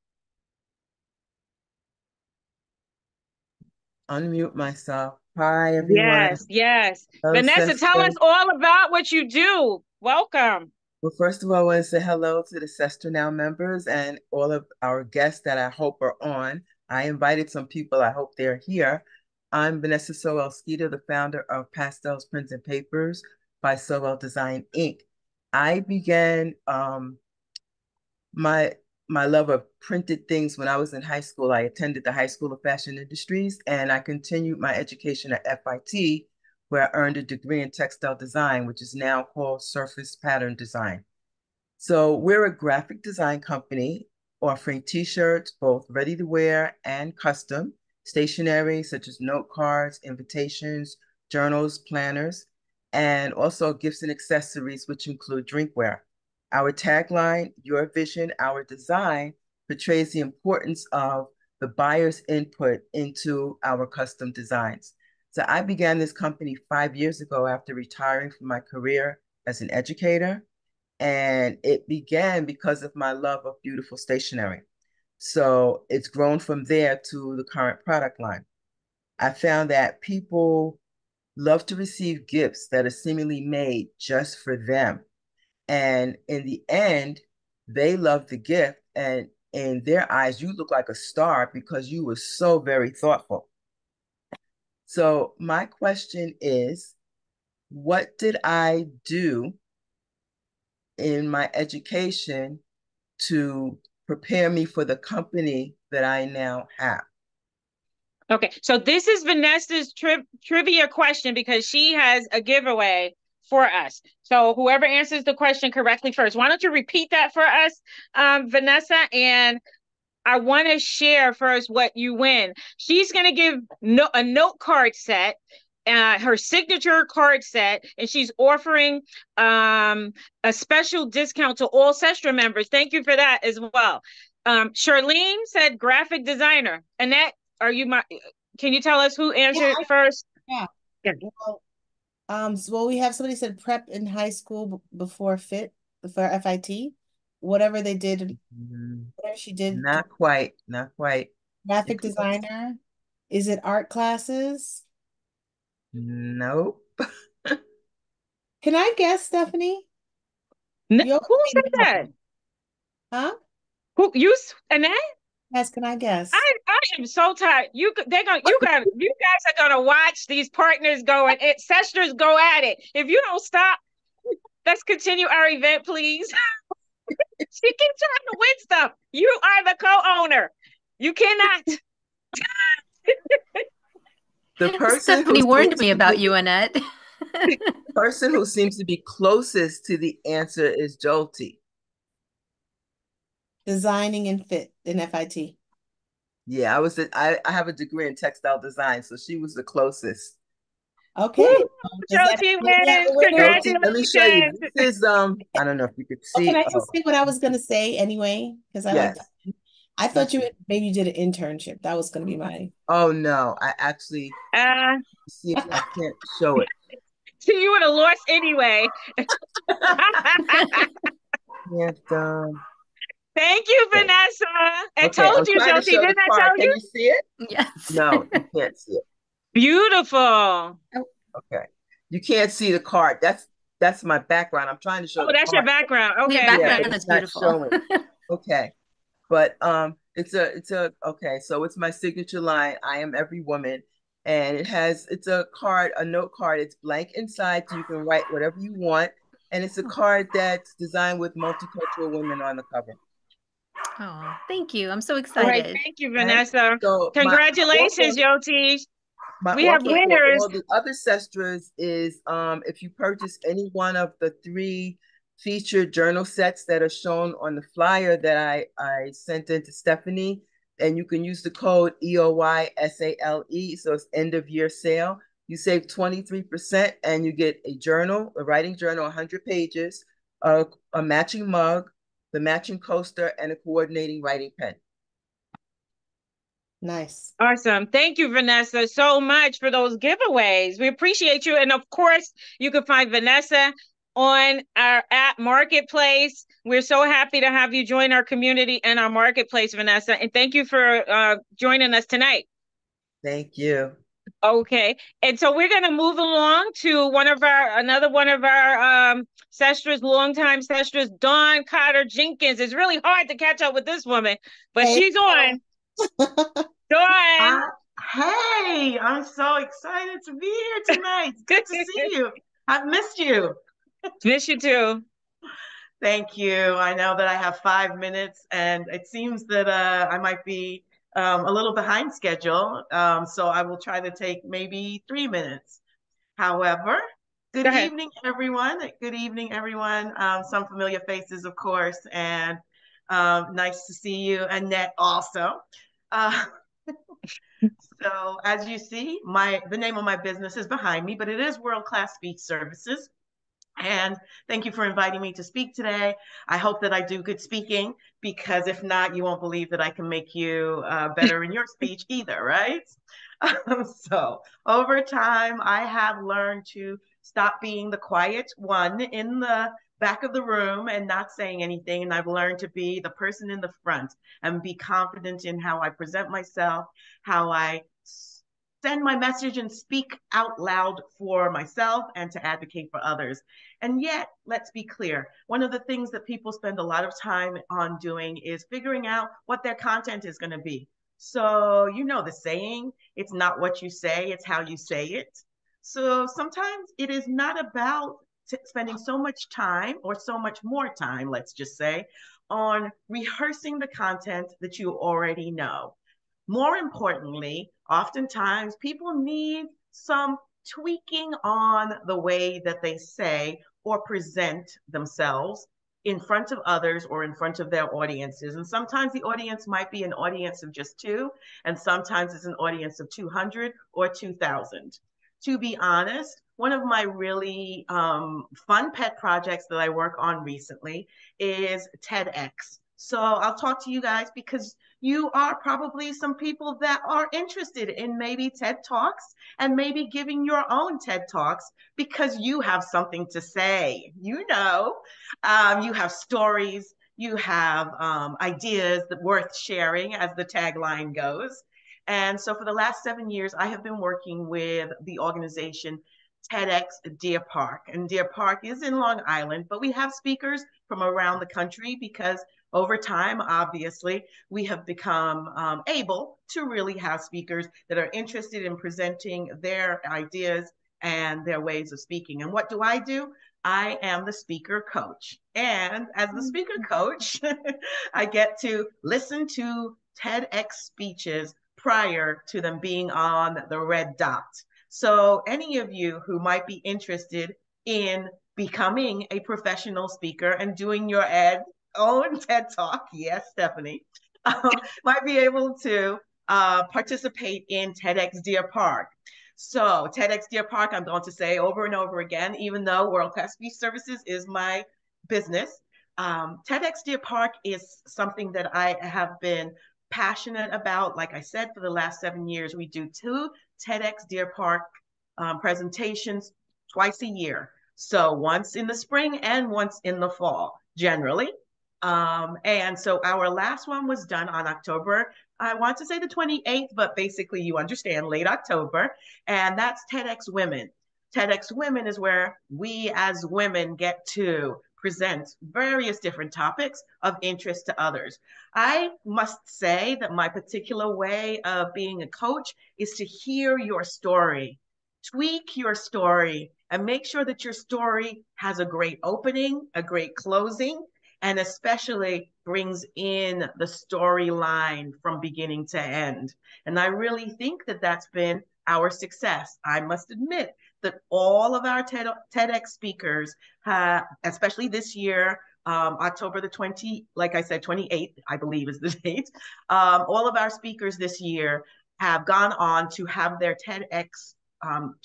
Speaker 9: Unmute myself. Hi, everyone.
Speaker 1: Yes.
Speaker 9: Hello,
Speaker 1: Vanessa, tell us all about what you do. Welcome.
Speaker 9: Well, first of all, I want to say hello to the Sestranow members and all of our guests that I hope are on. I invited some people. I hope they're here. I'm Vanessa Sowell Skeeter, the founder of Pastels, Prints, and Papers by Sowell Design, Inc. I began my love of printed things when I was in high school. I attended the High School of Fashion Industries, and I continued my education at FIT, where I earned a degree in textile design, which is now called Surface Pattern Design. So we're a graphic design company offering t-shirts, both ready to wear and custom, stationery such as note cards, invitations, journals, planners, and also gifts and accessories, which include drinkware. Our tagline, "Your vision, our design," portrays the importance of the buyer's input into our custom designs. So I began this company 5 years ago after retiring from my career as an educator. And it began because of my love of beautiful stationery. So it's grown from there to the current product line. I found that people love to receive gifts that are seemingly made just for them. And in the end, they love the gift. And in their eyes, you look like a star because you were so very thoughtful. So my question is, what did I do in my education to prepare me for the company that I now have?
Speaker 1: Okay, so this is Vanessa's trivia question because she has a giveaway for us. So whoever answers the question correctly first, why don't you repeat that for us, Vanessa? And I want to share first what you win. She's going to give a note card set, her signature card set, and she's offering a special discount to all Sestra members. Thank you for that as well. Charlene said graphic designer. Annette, can you tell us who answered first?
Speaker 3: Yeah. Well, we have somebody said prep in high school before FIT. Whatever they did, whatever she did.
Speaker 9: Not quite.
Speaker 3: Graphic designer. Is it art classes?
Speaker 9: Nope.
Speaker 3: Can I guess, Stephanie?
Speaker 1: Who said that?
Speaker 3: Huh?
Speaker 1: Who you, Annette?
Speaker 3: Yes, can I guess?
Speaker 1: I am so tired. You guys are gonna watch these partners go and Sestras go at it. If you don't stop, let's continue our event, please. She keeps trying to win stuff. You are the co-owner. You cannot.
Speaker 9: The person
Speaker 7: Stephanie warned me about you, Annette.
Speaker 9: The person who seems to be closest to the answer is Jyoti.
Speaker 3: Designing and fit in FIT.
Speaker 9: Yeah, I have a degree in textile design, so she was the closest.
Speaker 3: Okay.
Speaker 1: Jyoti wins. Congratulations.
Speaker 9: Let me show you. This is I don't know if you could see.
Speaker 3: Can I just say what I was gonna say anyway? Because I thought maybe you did an internship. That was gonna be my.
Speaker 9: Oh no, I actually see if I can't show it.
Speaker 1: So you would have lost anyway. Thank you, Vanessa. I told you, Jyoti. Didn't I tell you?
Speaker 9: Can you see it?
Speaker 7: Yes.
Speaker 9: No, you can't see it.
Speaker 1: Beautiful.
Speaker 9: Okay. You can't see the card. That's my background. I'm trying to show.
Speaker 1: Oh, that's your background. Okay.
Speaker 7: Your background is beautiful.
Speaker 9: Okay. But okay, so it's my signature line, "I am every woman." And it's a card, a note card. It's blank inside, so you can write whatever you want. And it's a card that's designed with multicultural women on the cover.
Speaker 7: Oh, thank you. I'm so excited.
Speaker 1: All right, thank you, Vanessa.
Speaker 9: So
Speaker 1: congratulations, Jyoti. We have winners.
Speaker 9: All the other Sestras is if you purchase any one of the 3 featured journal sets that are shown on the flyer that I sent in to Stephanie, and you can use the code EOYSALE, so it's end of year sale. You save 23% and you get a journal, a writing journal, 100 pages, a matching mug, the matching coaster, and a coordinating writing pen.
Speaker 3: Nice.
Speaker 1: Awesome. Thank you, Vanessa, so much for those giveaways. We appreciate you. And of course, you can find Vanessa on our app marketplace. We're so happy to have you join our community and our marketplace, Vanessa. And thank you for joining us tonight.
Speaker 9: Thank you.
Speaker 1: Okay. And so we're going to move along to another one of our sestras, longtime sestras, Dawn Carter Jenkins. It's really hard to catch up with this woman, but she's on. Dawn.
Speaker 10: Hey, I'm so excited to be here tonight. It's good to see you. I've missed you.
Speaker 1: Miss you too.
Speaker 10: Thank you. I know that I have 5 minutes, and it seems that I might be a little behind schedule. So I will try to take maybe 3 minutes. However, good evening, everyone. Good evening, everyone. Some familiar faces, of course, and nice to see you, Annette, also. So as you see, the name of my business is behind me, but it is World Class Speech Services. And thank you for inviting me to speak today. I hope that I do good speaking, because if not, you won't believe that I can make you better in your speech either, right? So over time, I have learned to stop being the quiet one in the back of the room and not saying anything. And I've learned to be the person in the front and be confident in how I present myself, how I send my message and speak out loud for myself and to advocate for others. And yet, let's be clear, one of the things that people spend a lot of time on doing is figuring out what their content is going to be. So, you know the saying, it's not what you say, it's how you say it. So sometimes it is not about spending so much time, or so much more time, let's just say, on rehearsing the content that you already know. More importantly, oftentimes people need some tweaking on the way that they say or present themselves in front of others or in front of their audiences. And sometimes the audience might be an audience of just 2, and sometimes it's an audience of 200 or 2,000. To be honest, one of my really fun pet projects that I work on recently is TEDx. So I'll talk to you guys because you are probably some people that are interested in maybe TED Talks and maybe giving your own TED Talks because you have something to say. You know, you have stories, you have ideas that worth sharing, as the tagline goes. And so for the last 7 years, I have been working with the organization TEDx Deer Park. And Deer Park is in Long Island, but we have speakers from around the country because over time, obviously, we have become able to really have speakers that are interested in presenting their ideas and their ways of speaking. And what do? I am the speaker coach. And as the speaker coach, I get to listen to TEDx speeches prior to them being on the red dot. So any of you who might be interested in becoming a professional speaker and doing your own TED Talk, yes, Stephanie, might be able to participate in TEDx Deer Park. So TEDx Deer Park, I'm going to say over and over again, even though World Class Speech Services is my business, TEDx Deer Park is something that I have been passionate about. Like I said, for the last 7 years, we do 2 TEDx Deer Park presentations twice a year. So once in the spring and once in the fall, generally. And so our last one was done on October, I want to say the 28th, but basically you understand, late October. And that's TEDx Women. TEDx Women is where we as women get to present various different topics of interest to others. I must say that my particular way of being a coach is to hear your story, tweak your story, and make sure that your story has a great opening, a great closing, and especially brings in the storyline from beginning to end. And I really think that that's been our success. I must admit that all of our TEDx speakers, especially this year, October the 28th, I believe is the date, all of our speakers this year have gone on to have their TEDx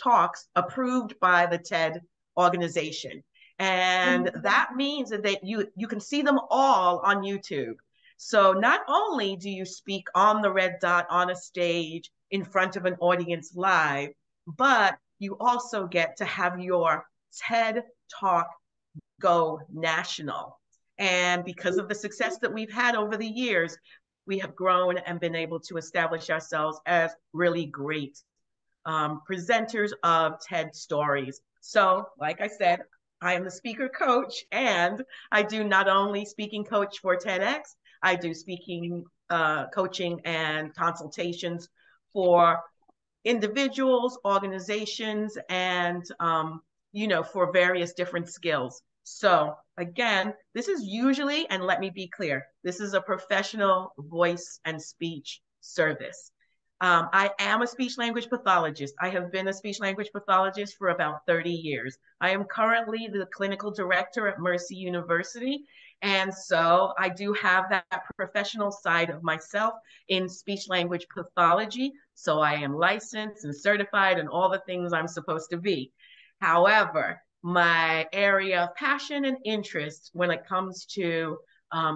Speaker 10: talks approved by the TED organization. And that means that you can see them all on YouTube. So not only do you speak on the red dot on a stage in front of an audience live, but you also get to have your TED Talk go national. And because of the success that we've had over the years, we have grown and been able to establish ourselves as really great presenters of TED Stories. So, like I said, I am the speaker coach, and I do not only speaking coach for TEDx, I do speaking coaching and consultations for individuals, organizations, and for various different skills. So again, this is usually, and let me be clear, this is a professional voice and speech service. I am a speech language pathologist. I have been a speech language pathologist for about 30 years. I am currently the clinical director at Mercy University. And so I do have that professional side of myself in speech language pathology. So I am licensed and certified and all the things I'm supposed to be. However, my area of passion and interest when it comes to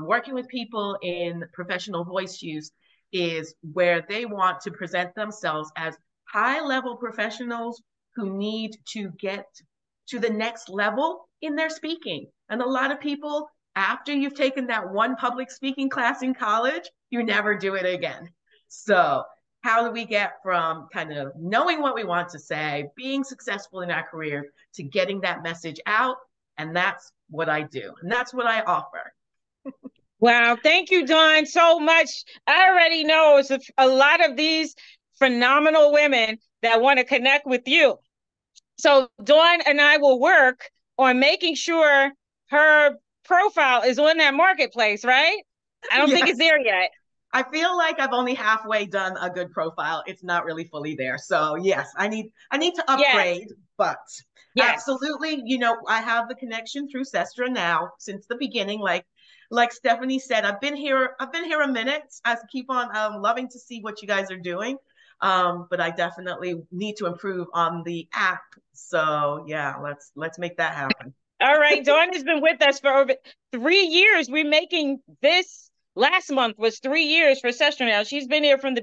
Speaker 10: working with people in professional voice use is where they want to present themselves as high-level professionals who need to get to the next level in their speaking. And a lot of people, after you've taken that one public speaking class in college, you never do it again. So how do we get from kind of knowing what we want to say, being successful in our career, to getting that message out? And that's what I do. And that's what I offer.
Speaker 1: Wow. Thank you, Dawn, so much. I already know it's a lot of these phenomenal women that want to connect with you. So Dawn and I will work on making sure her profile is on that marketplace, right? I don't think it's there yet.
Speaker 10: I feel like I've only halfway done a good profile. It's not really fully there. So yes, I need to upgrade, but absolutely, I have the connection through Sestranow since the beginning. Like Stephanie said, I've been here a minute. I keep on loving to see what you guys are doing. But I definitely need to improve on the app. So yeah, let's make that happen.
Speaker 1: All right. Dawn has been with us for over 3 years. We're making this last month was 3 years for Sestranow. She's been here from the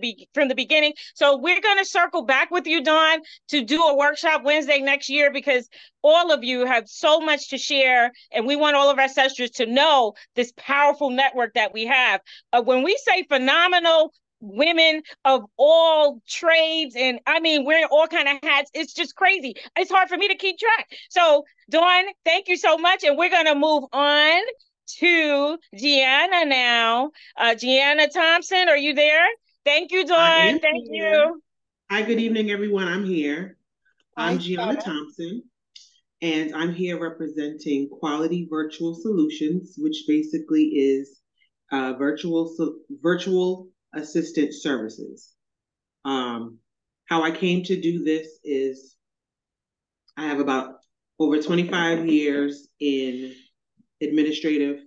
Speaker 1: beginning. So we're going to circle back with you, Dawn, to do a workshop Wednesday next year, because all of you have so much to share. And we want all of our sisters to know this powerful network that we have. When we say phenomenal women of all trades, and I mean wearing all kind of hats, it's just crazy. It's hard for me to keep track. So Dawn, thank you so much, and we're going to move on to Gianna now. Gianna Thompson, are you there? Thank you, Dawn. Thank you.
Speaker 11: Hi, good evening, everyone. I'm here. I'm Gianna Thompson, and I'm here representing Quality Virtual Solutions, which basically is virtual assistant services. How I came to do this is I have about over 25 years in administrative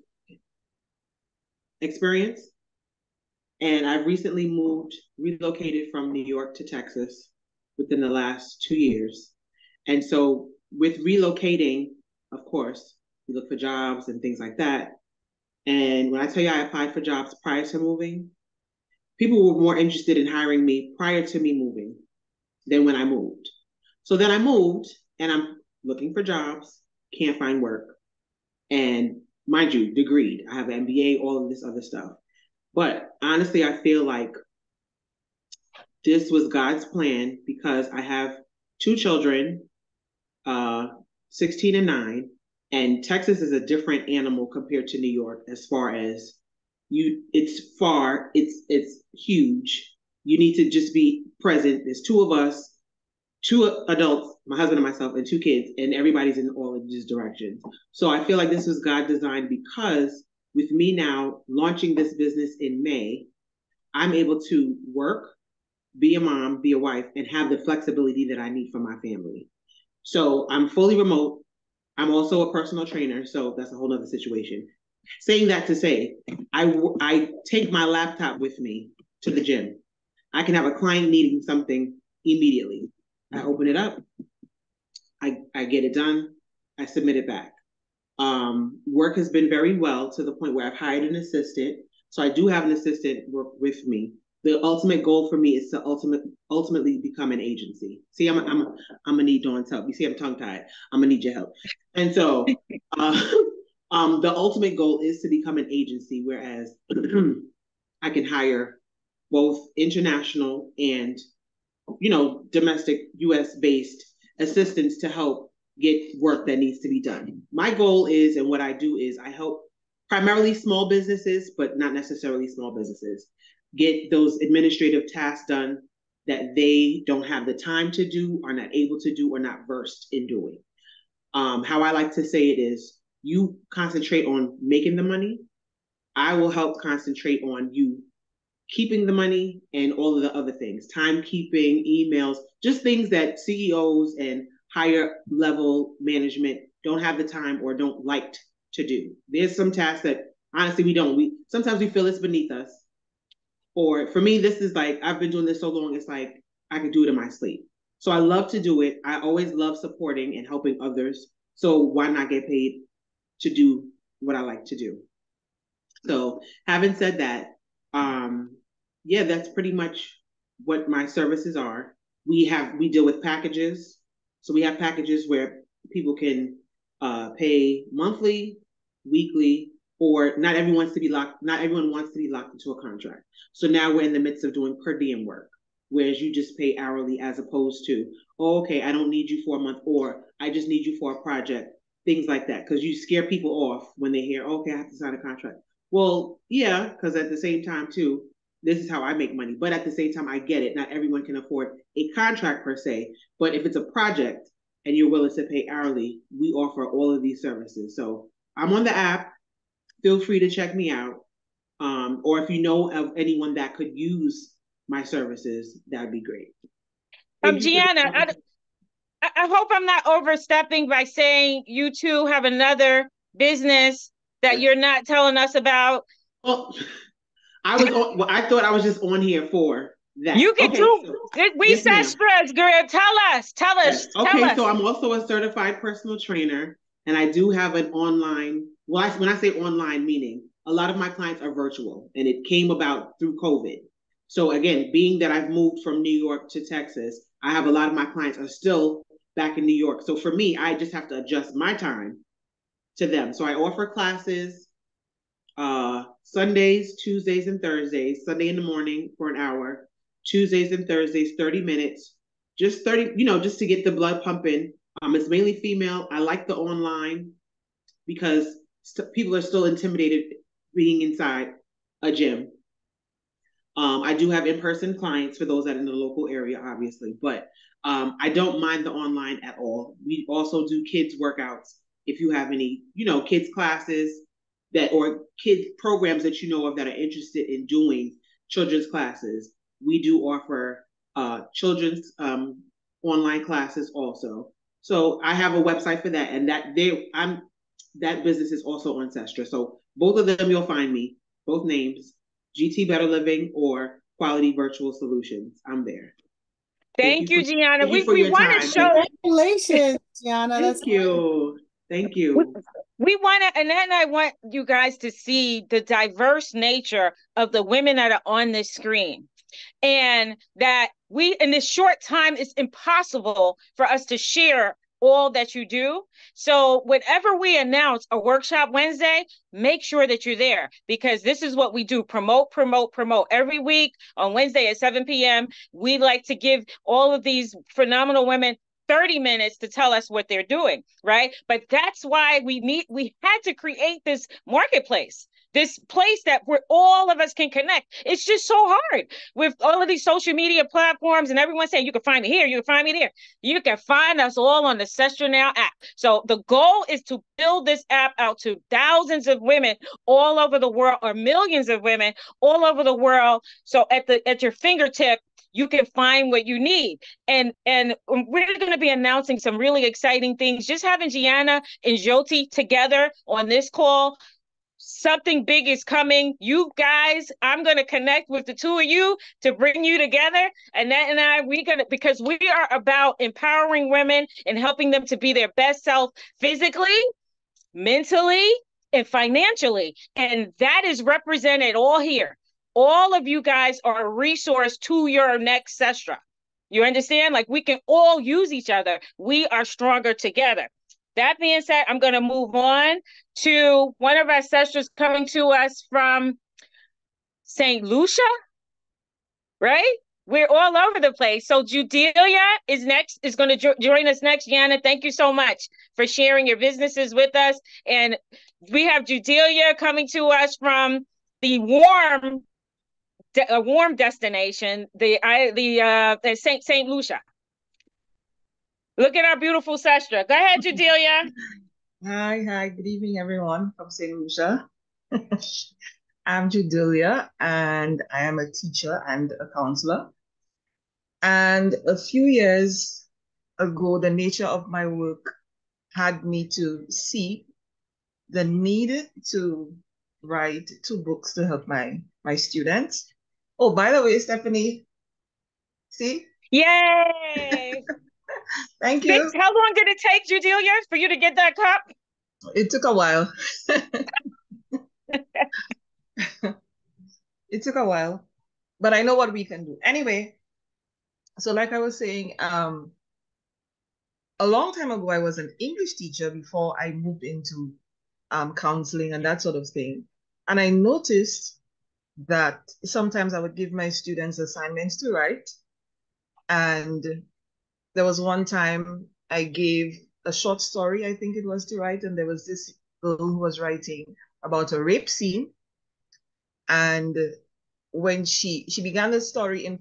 Speaker 11: experience, and I've recently relocated from New York to Texas within the last 2 years. And so with relocating, of course, you look for jobs and things like that. And when I tell you I applied for jobs prior to moving, people were more interested in hiring me prior to me moving than when I moved. So then I moved and I'm looking for jobs, can't find work. And mind you, degreed. I have an MBA, all of this other stuff. But honestly, I feel like this was God's plan because I have 2 children, 16 and 9, and Texas is a different animal compared to New York as far as it's far, it's huge. You need to just be present. There's 2 of us, 2 adults, my husband and myself, and 2 kids, and everybody's in all of these directions. So I feel like this was God designed because with me now launching this business in May, I'm able to work, be a mom, be a wife, and have the flexibility that I need for my family. So I'm fully remote. I'm also a personal trainer, so that's a whole nother situation. Saying that to say, I take my laptop with me to the gym. I can have a client needing something immediately. I open it up, I get it done, I submit it back. Work has been very well to the point where I've hired an assistant. So I do have an assistant work with me. The ultimate goal for me is to ultimately become an agency. See, I'm gonna need Dawn's help. You see, I'm tongue tied. I'm gonna need your help. And so the ultimate goal is to become an agency, whereas I can hire both international and domestic US based assistance to help get work that needs to be done. My goal is, and what I do is I help primarily small businesses, but not necessarily small businesses, get those administrative tasks done that they don't have the time to do, are not able to do, or not versed in doing. How I like to say it is, you concentrate on making the money. I will help concentrate on you keeping the money and all of the other things, timekeeping, emails, just things that CEOs and higher level management don't have the time or don't like to do. There's some tasks that honestly we don't. Sometimes we feel it's beneath us. Or for me, this is like, I've been doing this so long, it's like I could do it in my sleep. So I love to do it. I always love supporting and helping others. So why not get paid to do what I like to do? So having said that, yeah, that's pretty much what my services are. We deal with packages. So we have packages where people can pay monthly, weekly, or not everyone wants to be locked into a contract. So now we're in the midst of doing per diem work, whereas you just pay hourly as opposed to, oh, okay, I don't need you for a month, or I just need you for a project, things like that. Because you scare people off when they hear, okay, I have to sign a contract. Well, yeah, because at the same time too, this is how I make money. But at the same time, I get it. Not everyone can afford a contract per se, but if it's a project and you're willing to pay hourly, we offer all of these services. So I'm on the app. Feel free to check me out. Or if you know of anyone that could use my services, that'd be great.
Speaker 1: Gianna, I hope I'm not overstepping by saying you two have another business that you're not telling us about.
Speaker 11: Well, I thought I was just on here for that.
Speaker 1: You can we Sestras, girl. Tell us.
Speaker 11: Yes. Okay, so I'm also a certified personal trainer, and I do have an online. Well, when I say online, meaning a lot of my clients are virtual, and it came about through COVID. So again, being that I've moved from New York to Texas, I have a lot of my clients are still back in New York. So for me, I just have to adjust my time to them. So I offer classes Sundays, Tuesdays, and Thursdays. Sunday in the morning for an hour, Tuesdays and Thursdays, 30 minutes, just 30, just to get the blood pumping. It's mainly female. I like the online because people are still intimidated being inside a gym. I do have in-person clients for those that are in the local area, obviously, but I don't mind the online at all. We also do kids workouts. If you have any, kids classes or kids programs that you know of that are interested in doing children's classes, we do offer children's online classes also. So I have a website for that, and that business is also on Sestra. So both of them, you'll find me, both names, GT Better Living or Quality Virtual Solutions. I'm there.
Speaker 1: Thank you, Gianna. We want to show.
Speaker 3: Congratulations, Gianna.
Speaker 11: Thank you.
Speaker 1: We want to, and then I want you guys to see the diverse nature of the women that are on this screen. And that in this short time, it's impossible for us to share all that you do. So whenever we announce a workshop Wednesday, make sure that you're there, because this is what we do. Promote. Every week on Wednesday at 7 p.m., we like to give all of these phenomenal women 30 minutes to tell us what they're doing, right? But that's why we had to create this marketplace, this place where all of us can connect. It's just so hard with all of these social media platforms and everyone saying, you can find me here, you can find me there. You can find us all on the Sestranow app. So the goal is to build this app out to thousands of women all over the world, or millions of women all over the world. So at your fingertip, you can find what you need. And we're going to be announcing some really exciting things. Just having Gianna and Jyoti together on this call, something big is coming. You guys, I'm going to connect with the two of you to bring you together. And because we are about empowering women and helping them to be their best self physically, mentally, and financially. And that is represented all here. All of you guys are a resource to your next Sestra. You understand? Like, we can all use each other. We are stronger together. That being said, I'm going to move on to one of our Sestras coming to us from St. Lucia, right? We're all over the place. So Judelia is next, is going to join us next. Yana, thank you so much for sharing your businesses with us. And we have Judelia coming to us from the warm destination, the Saint Lucia. Look at our beautiful Sestra. Go ahead, Judelia.
Speaker 12: Hi, good evening, everyone from St. Lucia. I'm Judelia, and I am a teacher and a counselor. And a few years ago, the nature of my work had me to see the need to write 2 books to help my students. Oh, by the way, Stephanie, see?
Speaker 1: Yay!
Speaker 12: Thank you.
Speaker 1: How long did it take, Judelia, for you to get that cup?
Speaker 12: It took a while. It took a while, but I know what we can do. Anyway, so like I was saying, a long time ago, I was an English teacher before I moved into counseling and that sort of thing. And I noticed that sometimes I would give my students assignments to write. And there was one time I gave a short story, I think it was, to write. And there was this girl who was writing about a rape scene. And when she began the story in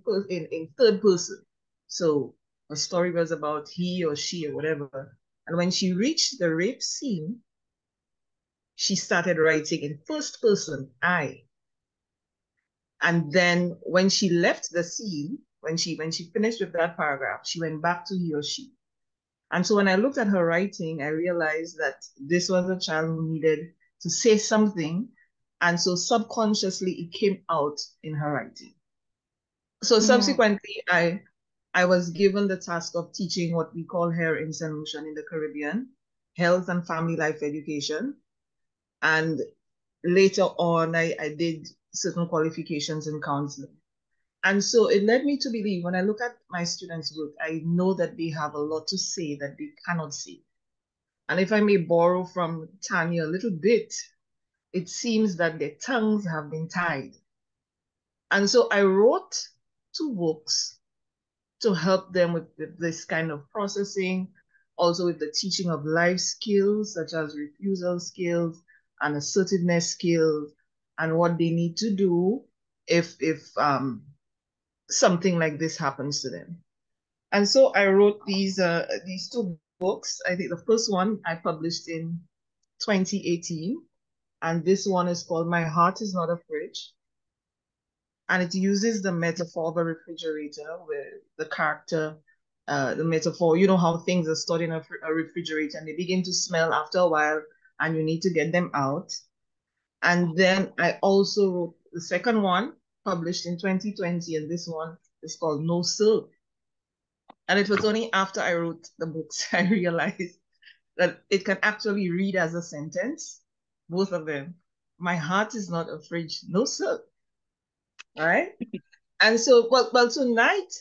Speaker 12: third person. So the story was about he or she or whatever. And when she reached the rape scene, she started writing in first person, I. And then when she left the scene, when she finished with that paragraph, she went back to he or she. And so when I looked at her writing, I realized that this was a child who needed to say something. And so subconsciously it came out in her writing. So subsequently, I was given the task of teaching what we call here in St. Lucia in the Caribbean, health and family life education. And later on, I did certain qualifications in counseling. And so it led me to believe, when I look at my students' work, I know that they have a lot to say that they cannot say. And if I may borrow from Tanya a little bit, it seems that their tongues have been tied. And so I wrote 2 books to help them with this kind of processing, also with the teaching of life skills, such as refusal skills and assertiveness skills, and what they need to do if something like this happens to them. And so I wrote these 2 books. I think the first one I published in 2018, and this one is called My Heart is Not a Fridge. And it uses the metaphor of a refrigerator where the character, the metaphor, you know how things are stored in a refrigerator and they begin to smell after a while and you need to get them out. And then I also wrote the second one, published in 2020, and this one is called No Sir. And it was only after I wrote the books I realized that it can actually read as a sentence, both of them. My heart is not a fridge, no sir. All right. And so, well, tonight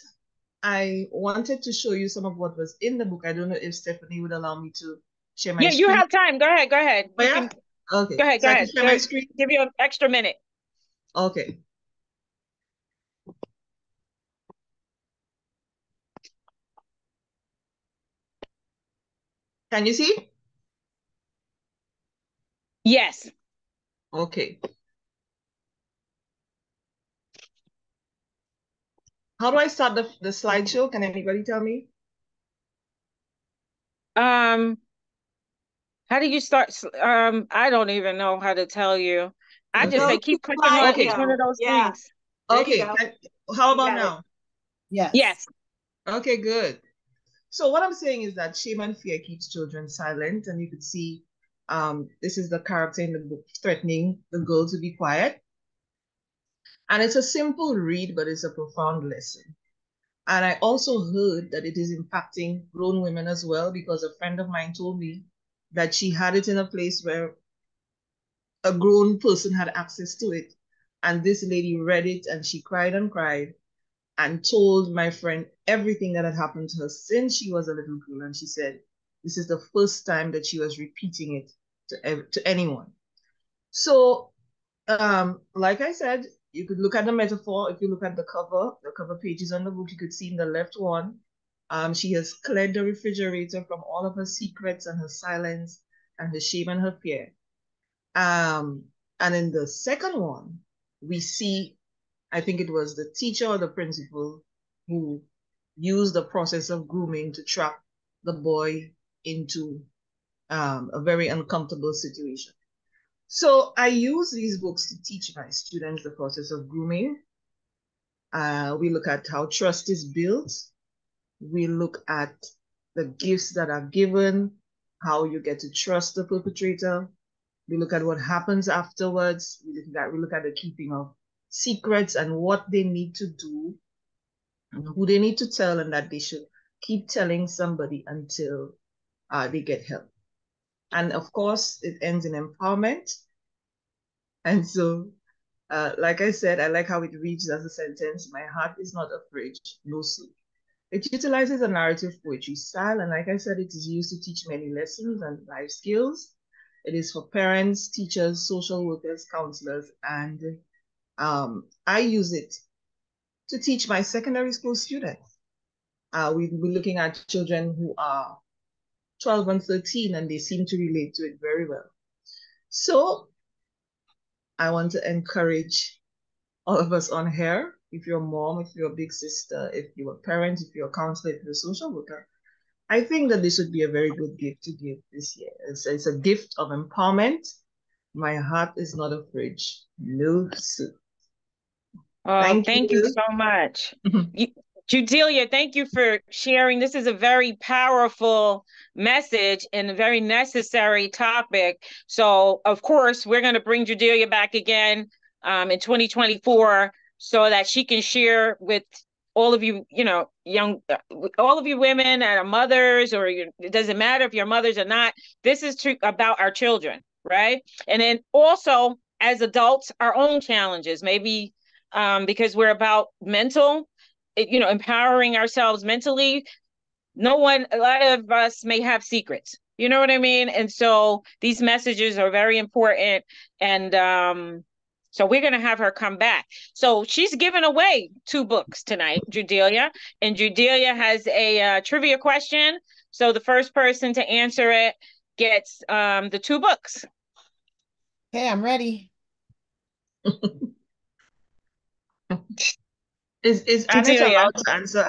Speaker 12: I wanted to show you some of what was in the book. I don't know if Stephanie would allow me to share my screen.
Speaker 1: Yeah, you have time. Go ahead.
Speaker 12: Oh, yeah? Okay.
Speaker 1: Go ahead.
Speaker 12: So I can share my screen?
Speaker 1: Give you an extra minute.
Speaker 12: Okay. Can you see?
Speaker 1: Yes.
Speaker 12: Okay. How do I start the slideshow? Can anybody tell me?
Speaker 1: How do you start? I don't even know how to tell you. I just say keep clicking on each one of those things.
Speaker 12: Okay. How about now?
Speaker 3: Yes.
Speaker 1: Yes.
Speaker 12: Okay, good. So what I'm saying is that shame and fear keeps children silent, and you could see this is the character in the book threatening the girl to be quiet. And it's a simple read, but it's a profound lesson. And I also heard that it is impacting grown women as well, because a friend of mine told me that she had it in a place where a grown person had access to it. And this lady read it and she cried and told my friend everything that had happened to her since she was a little girl. And she said, this is the first time that she was repeating it to anyone. So, like I said, you could look at the metaphor. If you look at the cover pages on the book, you could see in the left one, she has cleared the refrigerator from all of her secrets and her silence and her shame and her fear. And in the second one, we see, I think it was the teacher or the principal who used the process of grooming to trap the boy into a very uncomfortable situation. So I use these books to teach my students the process of grooming. We look at how trust is built. We look at the gifts that are given, how you get to trust the perpetrator. We look at what happens afterwards. We look at the keeping of secrets and what they need to do, and who they need to tell, and that they should keep telling somebody until they get help. And of course, it ends in empowerment. And so, like I said, I like how it reads as a sentence: my heart is not afraid, no sleep. It utilizes a narrative poetry style, and like I said, it is used to teach many lessons and life skills. It is for parents, teachers, social workers, counselors, and I use it to teach my secondary school students. We're looking at children who are 12 and 13, and they seem to relate to it very well. So I want to encourage all of us on here, if you're a mom, if you're a big sister, if you're a parent, if you're a counselor, if you're a social worker, I think that this would be a very good gift to give this year. It's a gift of empowerment. My heart is not afraid. No soup.
Speaker 1: Oh, thank you so much. Judelia, thank you for sharing. This is a very powerful message and a very necessary topic. So, of course, we're going to bring Judelia back again in 2024 so that she can share with all of you, all of you women that are mothers, or it doesn't matter if you're mothers or not. This is about our children, right? And then also, as adults, our own challenges, maybe because we're about mental, empowering ourselves mentally. A lot of us may have secrets, you know what I mean? And so these messages are very important. And so we're going to have her come back. So she's giving away 2 books tonight, Judelia. And Judelia has a trivia question. So the first person to answer it gets the 2 books.
Speaker 3: Okay, I'm ready.
Speaker 12: Is Annette allowed to answer?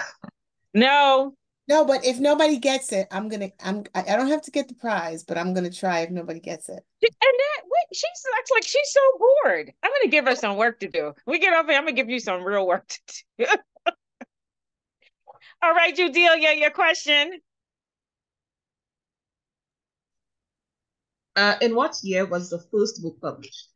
Speaker 1: No,
Speaker 3: but if nobody gets it, I don't have to get the prize, but I'm gonna try if nobody gets it.
Speaker 1: Annette, she looks like she's so bored. I'm gonna give her some work to do. We get off here, I'm gonna give you some real work to do. All right, Judelia, your question.
Speaker 12: In what year was the first book published?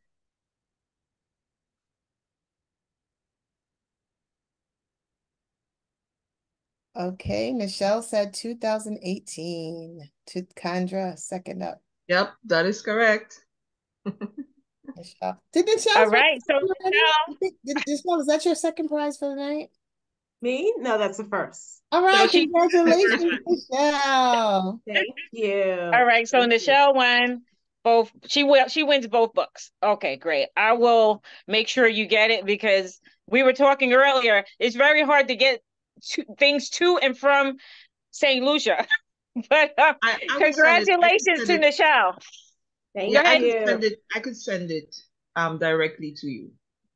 Speaker 3: Okay, Nichelle said 2018. To Kendra, second up.
Speaker 12: Yep, that is correct.
Speaker 3: Nichelle. Did Nichelle?
Speaker 1: All right, so
Speaker 3: Nichelle, is that your second prize for the night?
Speaker 5: Me? No, that's the first.
Speaker 3: All right, so congratulations, Nichelle.
Speaker 5: Thank you.
Speaker 1: All right, so Nichelle won both. She wins both books. Okay, great. I will make sure you get it, because we were talking earlier. It's very hard to get things to and from St. Lucia. But congratulations to Nichelle.
Speaker 5: Thank you.
Speaker 12: I could send it directly to you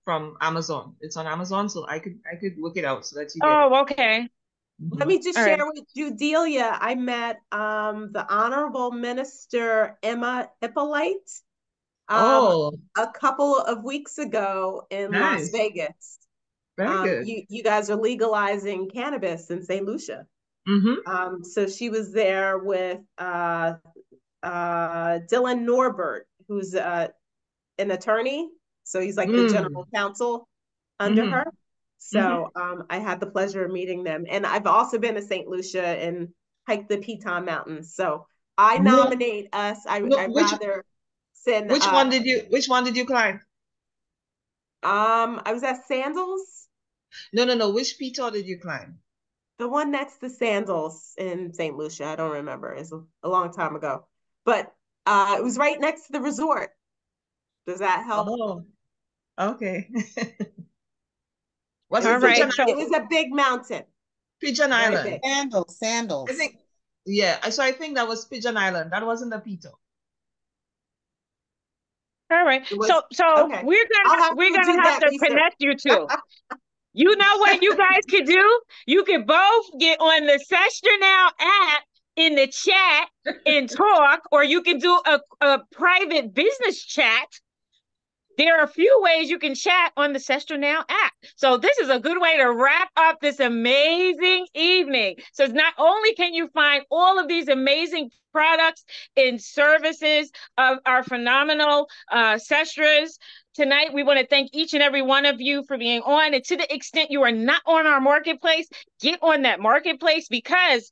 Speaker 12: from Amazon. It's on Amazon, so I could work it out so that you get it.
Speaker 1: Okay.
Speaker 5: Let me just share with Judelia. I met the Honorable Minister Emma Hippolyte a couple of weeks ago in Las Vegas.
Speaker 12: Very good.
Speaker 5: You guys are legalizing cannabis in St. Lucia. So she was there with Dylan Norbert, who's an attorney. So he's like the general counsel under her. So I had the pleasure of meeting them. And I've also been to St. Lucia and hiked the Piton Mountains. So I nominate us. I'd rather send.
Speaker 12: Which one did you climb?
Speaker 5: I was at Sandals.
Speaker 12: No. Which Piton did you climb?
Speaker 5: The one next to Sandals in St. Lucia. I don't remember. It's a long time ago. But it was right next to the resort. Does that help?
Speaker 12: Oh, okay. Was
Speaker 1: All
Speaker 12: it Pigeon
Speaker 1: right.
Speaker 12: Island?
Speaker 1: So
Speaker 5: It was a big mountain.
Speaker 12: Pigeon
Speaker 5: Very
Speaker 12: Island.
Speaker 5: big.
Speaker 3: Sandals.
Speaker 12: I think, yeah. So I think that was Pigeon Island. That wasn't the Pito.
Speaker 1: all right.
Speaker 5: It was,
Speaker 1: So
Speaker 5: okay.
Speaker 1: we're
Speaker 5: I'll have
Speaker 1: gonna
Speaker 5: to do
Speaker 1: have
Speaker 5: that
Speaker 1: to
Speaker 5: research.
Speaker 1: connect you two. You know what you guys could do? You could both get on the Sestranow app in the chat and talk, or you can do a private business chat. There are a few ways you can chat on the Sestranow app. So this is a good way to wrap up this amazing evening. So not only can you find all of these amazing products and services of our phenomenal Sestras, tonight we want to thank each and every one of you for being on. And to the extent you are not on our marketplace, get on that marketplace, because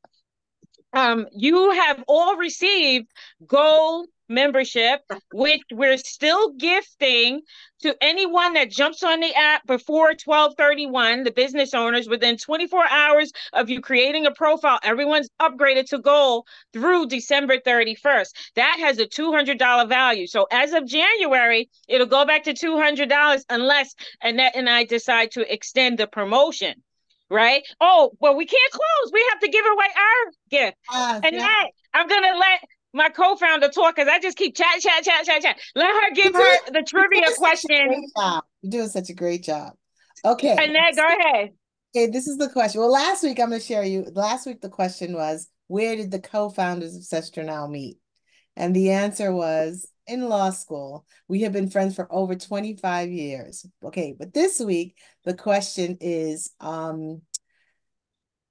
Speaker 1: you have all received gold membership, which we're still gifting to anyone that jumps on the app before 12/31, the business owners. Within 24 hours of you creating a profile, everyone's upgraded to gold through December 31st. That has a $200 value. So as of January, it'll go back to $200 unless Annette and I decide to extend the promotion. Right? Oh, well, we can't close. We have to give away our gift. And that, I'm going to let my co-founder talk, because I just keep chat. Let her give the trivia question.
Speaker 3: You're doing such a great job. Okay.
Speaker 1: And then go ahead.
Speaker 3: Okay, this is the question. Well, last week, I'm going to share you. Last week, the question was, where did the co-founders of Sestranow meet? And the answer was in law school. We have been friends for over 25 years. Okay, but this week, the question is,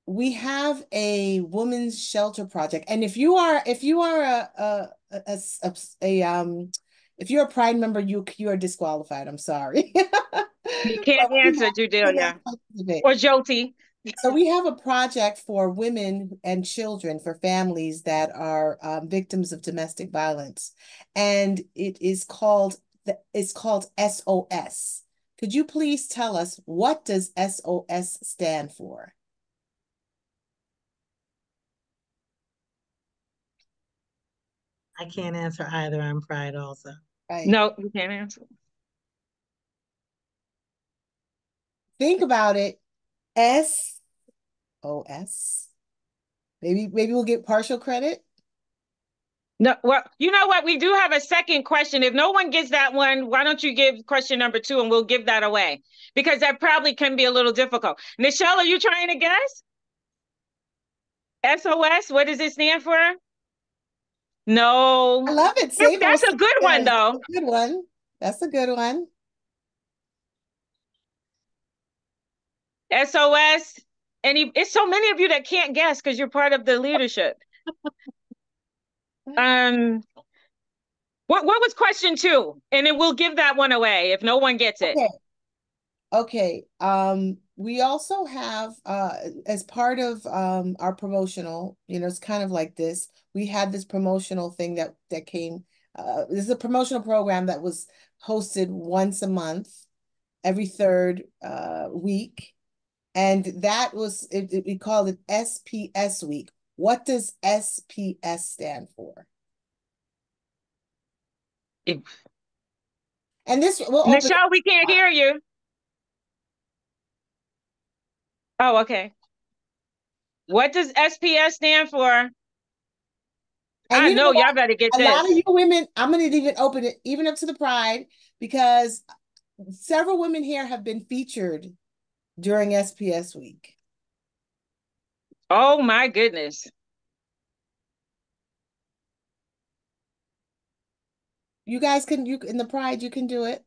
Speaker 3: we have a women's shelter project. And if you are if you're a Pride member, you are disqualified. I'm sorry.
Speaker 1: You can't answer, Judelia or Jyoti.
Speaker 3: So we have a project for women and children, for families that are victims of domestic violence, and it's called SOS. Could you please tell us, what does SOS stand for?
Speaker 2: I can't answer either. I'm Pride also.
Speaker 3: Right.
Speaker 1: No, you can't answer.
Speaker 3: Think about it. SOS. Maybe we'll get partial credit.
Speaker 1: No, well, you know what? We do have a second question. If no one gets that one, why don't you give question number 2 and we'll give that away? Because that probably can be a little difficult. Nichelle, are you trying to guess? SOS, what does it stand for? No.
Speaker 3: I love it.
Speaker 1: That's a good one, though.
Speaker 3: That's a good one. That's a good one.
Speaker 1: SOS. It's so many of you that can't guess because you're part of the leadership. What was question 2? And then we'll give that one away if no one gets it.
Speaker 3: Okay. We also have, as part of our promotional, it's kind of like this. We had this promotional thing that came. This is a promotional program that was hosted once a month, every third week. And that was, we called it SPS week. What does SPS stand for? And this will open.
Speaker 1: Nichelle, we can't hear you. Oh, okay. What does SPS stand for? And I know y'all better get this.
Speaker 3: A lot of you women, I'm going to even open it even up to the Pride, because several women here have been featured during SPS week.
Speaker 1: Oh my goodness.
Speaker 3: You guys can, in the Pride, you can do it.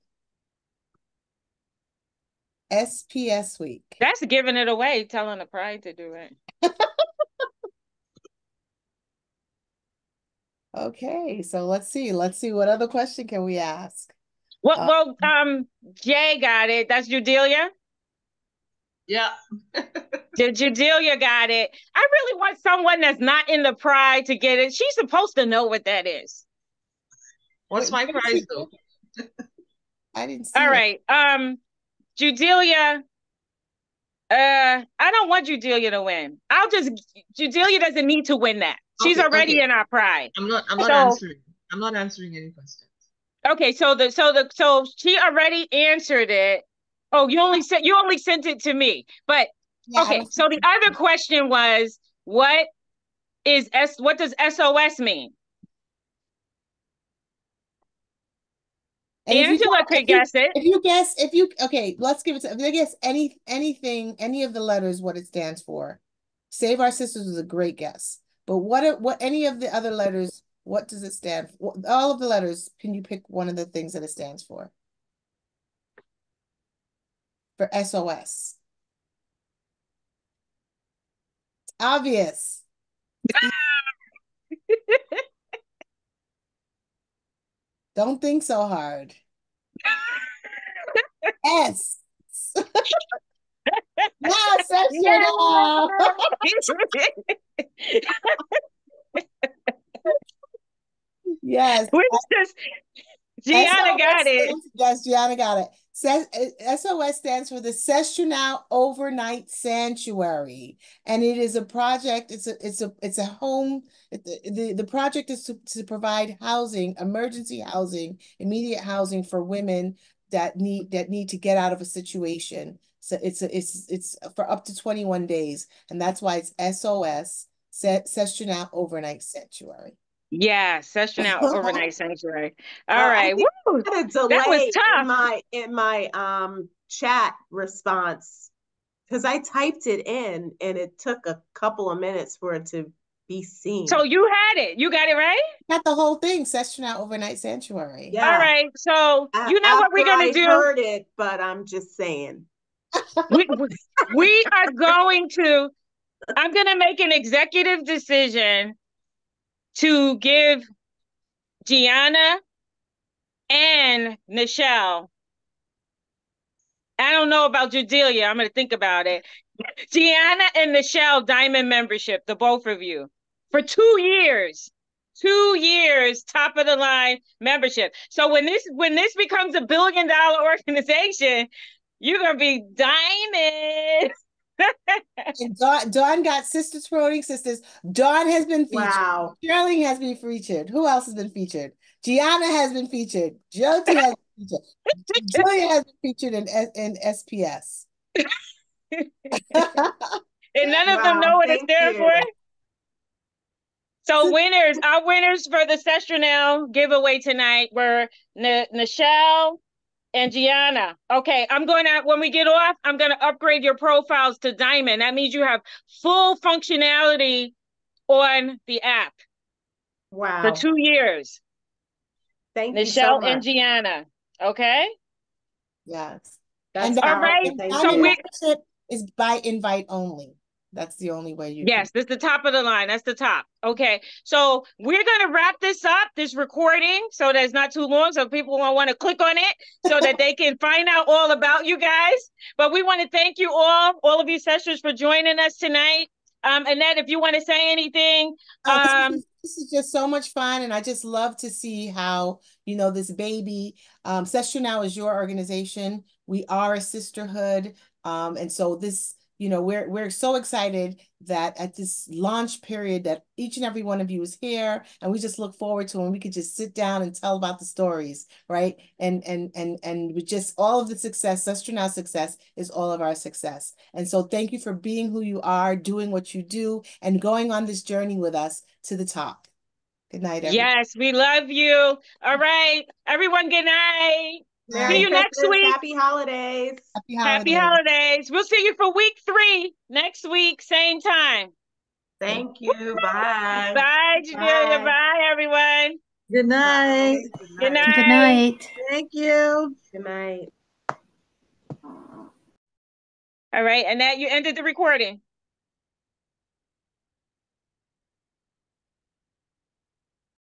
Speaker 3: SPS week.
Speaker 1: That's giving it away, telling the Pride to do it.
Speaker 3: Okay, so let's see what other question can we ask.
Speaker 1: Well, Jay got it. That's Judelia.
Speaker 12: Yeah.
Speaker 1: Judelia got it. I really want someone that's not in the Pride to get it. She's supposed to know what that is.
Speaker 12: What's my prize though?
Speaker 3: I didn't see.
Speaker 1: All right. Judelia. I don't want Judelia to win. Judelia doesn't need to win that. She's already in our Pride.
Speaker 12: I'm not answering. I'm not answering any questions.
Speaker 1: Okay, so she already answered it. Oh, you only sent it to me. But yeah, okay. So the other question was, what does SOS mean?
Speaker 3: And
Speaker 1: Angela could guess it.
Speaker 3: Okay, let's give it to, if you guess anything, any of the letters, what it stands for. Save Our Sisters was a great guess. But what any of the other letters, what does it stand for? All of the letters, can you pick one of the things that it stands for? For SOS. It's obvious. Don't think so hard. S. Yes, Sestranow. Yes.
Speaker 1: Gianna got it.
Speaker 3: Yes, Gianna got it. SOS stands for the Sestranow Overnight Sanctuary, and it is a project. It's a home. The project is to provide housing, emergency housing, immediate housing for women that need to get out of a situation. So it's for up to 21 days, and that's why it's SOS, Sestranow Overnight Sanctuary.
Speaker 1: Yeah, Sestranow Overnight Sanctuary. All right. Woo! That was tough.
Speaker 5: In my chat response, because I typed it in and it took a couple of minutes for it to be seen.
Speaker 1: So you had it. You got it right?
Speaker 3: Got the whole thing, Sestranow Overnight Sanctuary.
Speaker 5: Yeah.
Speaker 1: All right. So you know what we're gonna do?
Speaker 5: I heard it, but I'm just saying.
Speaker 1: we are going to. I'm gonna make an executive decision to give Gianna and Nichelle. I don't know about Judelia. I'm going to think about it. Gianna and Nichelle diamond membership, the both of you, for 2 years. 2 years, top of the line membership. So when this becomes a $1 billion organization, you're going to be diamond.
Speaker 3: And Dawn got Sisters Promoting Sisters. Dawn has been featured.
Speaker 5: Wow.
Speaker 3: Sterling has been featured. Who else has been featured? Gianna has been featured. Jyoti has been featured. Julia has been featured in SPS.
Speaker 1: And none of them know what it stands for. So our winners for the Sestranow giveaway tonight were Nichelle and Gianna. Okay, when we get off, I'm going to upgrade your profiles to Diamond. That means you have full functionality on the app.
Speaker 5: Wow.
Speaker 1: For 2 years.
Speaker 5: Thank
Speaker 1: you so much. Nichelle and Gianna. Okay?
Speaker 3: Yes.
Speaker 5: That's
Speaker 1: all right.
Speaker 3: So membership is by invite only. That's the only way you
Speaker 1: Yes, this is the top of the line. That's the top. Okay. So we're going to wrap this up, this recording, so that it's not too long, so people won't want to click on it so that they can find out all about you guys. But we want to thank you all of you sisters, for joining us tonight. Annette, if you want to say anything.
Speaker 3: This is just so much fun, and I just love to see how, this baby, Sestranow is your organization. We are a sisterhood. And so this, we're so excited that at this launch period that each and every one of you is here, and we just look forward to when we could just sit down and tell about the stories, right? And with just all of the success, Sestranow success is all of our success. And so thank you for being who you are, doing what you do, and going on this journey with us to the top. Good night, everyone.
Speaker 1: Yes, we love you. All right, everyone, good night. See you next week.
Speaker 5: Happy holidays.
Speaker 1: Happy holidays. We'll see you for week 3 next week, same time.
Speaker 10: Thank you. Bye.
Speaker 1: Bye, Judelia. Bye, everyone.
Speaker 2: Good night.
Speaker 1: Good night.
Speaker 7: Good night.
Speaker 2: Thank you.
Speaker 5: Good night.
Speaker 1: All right, and that you ended the recording.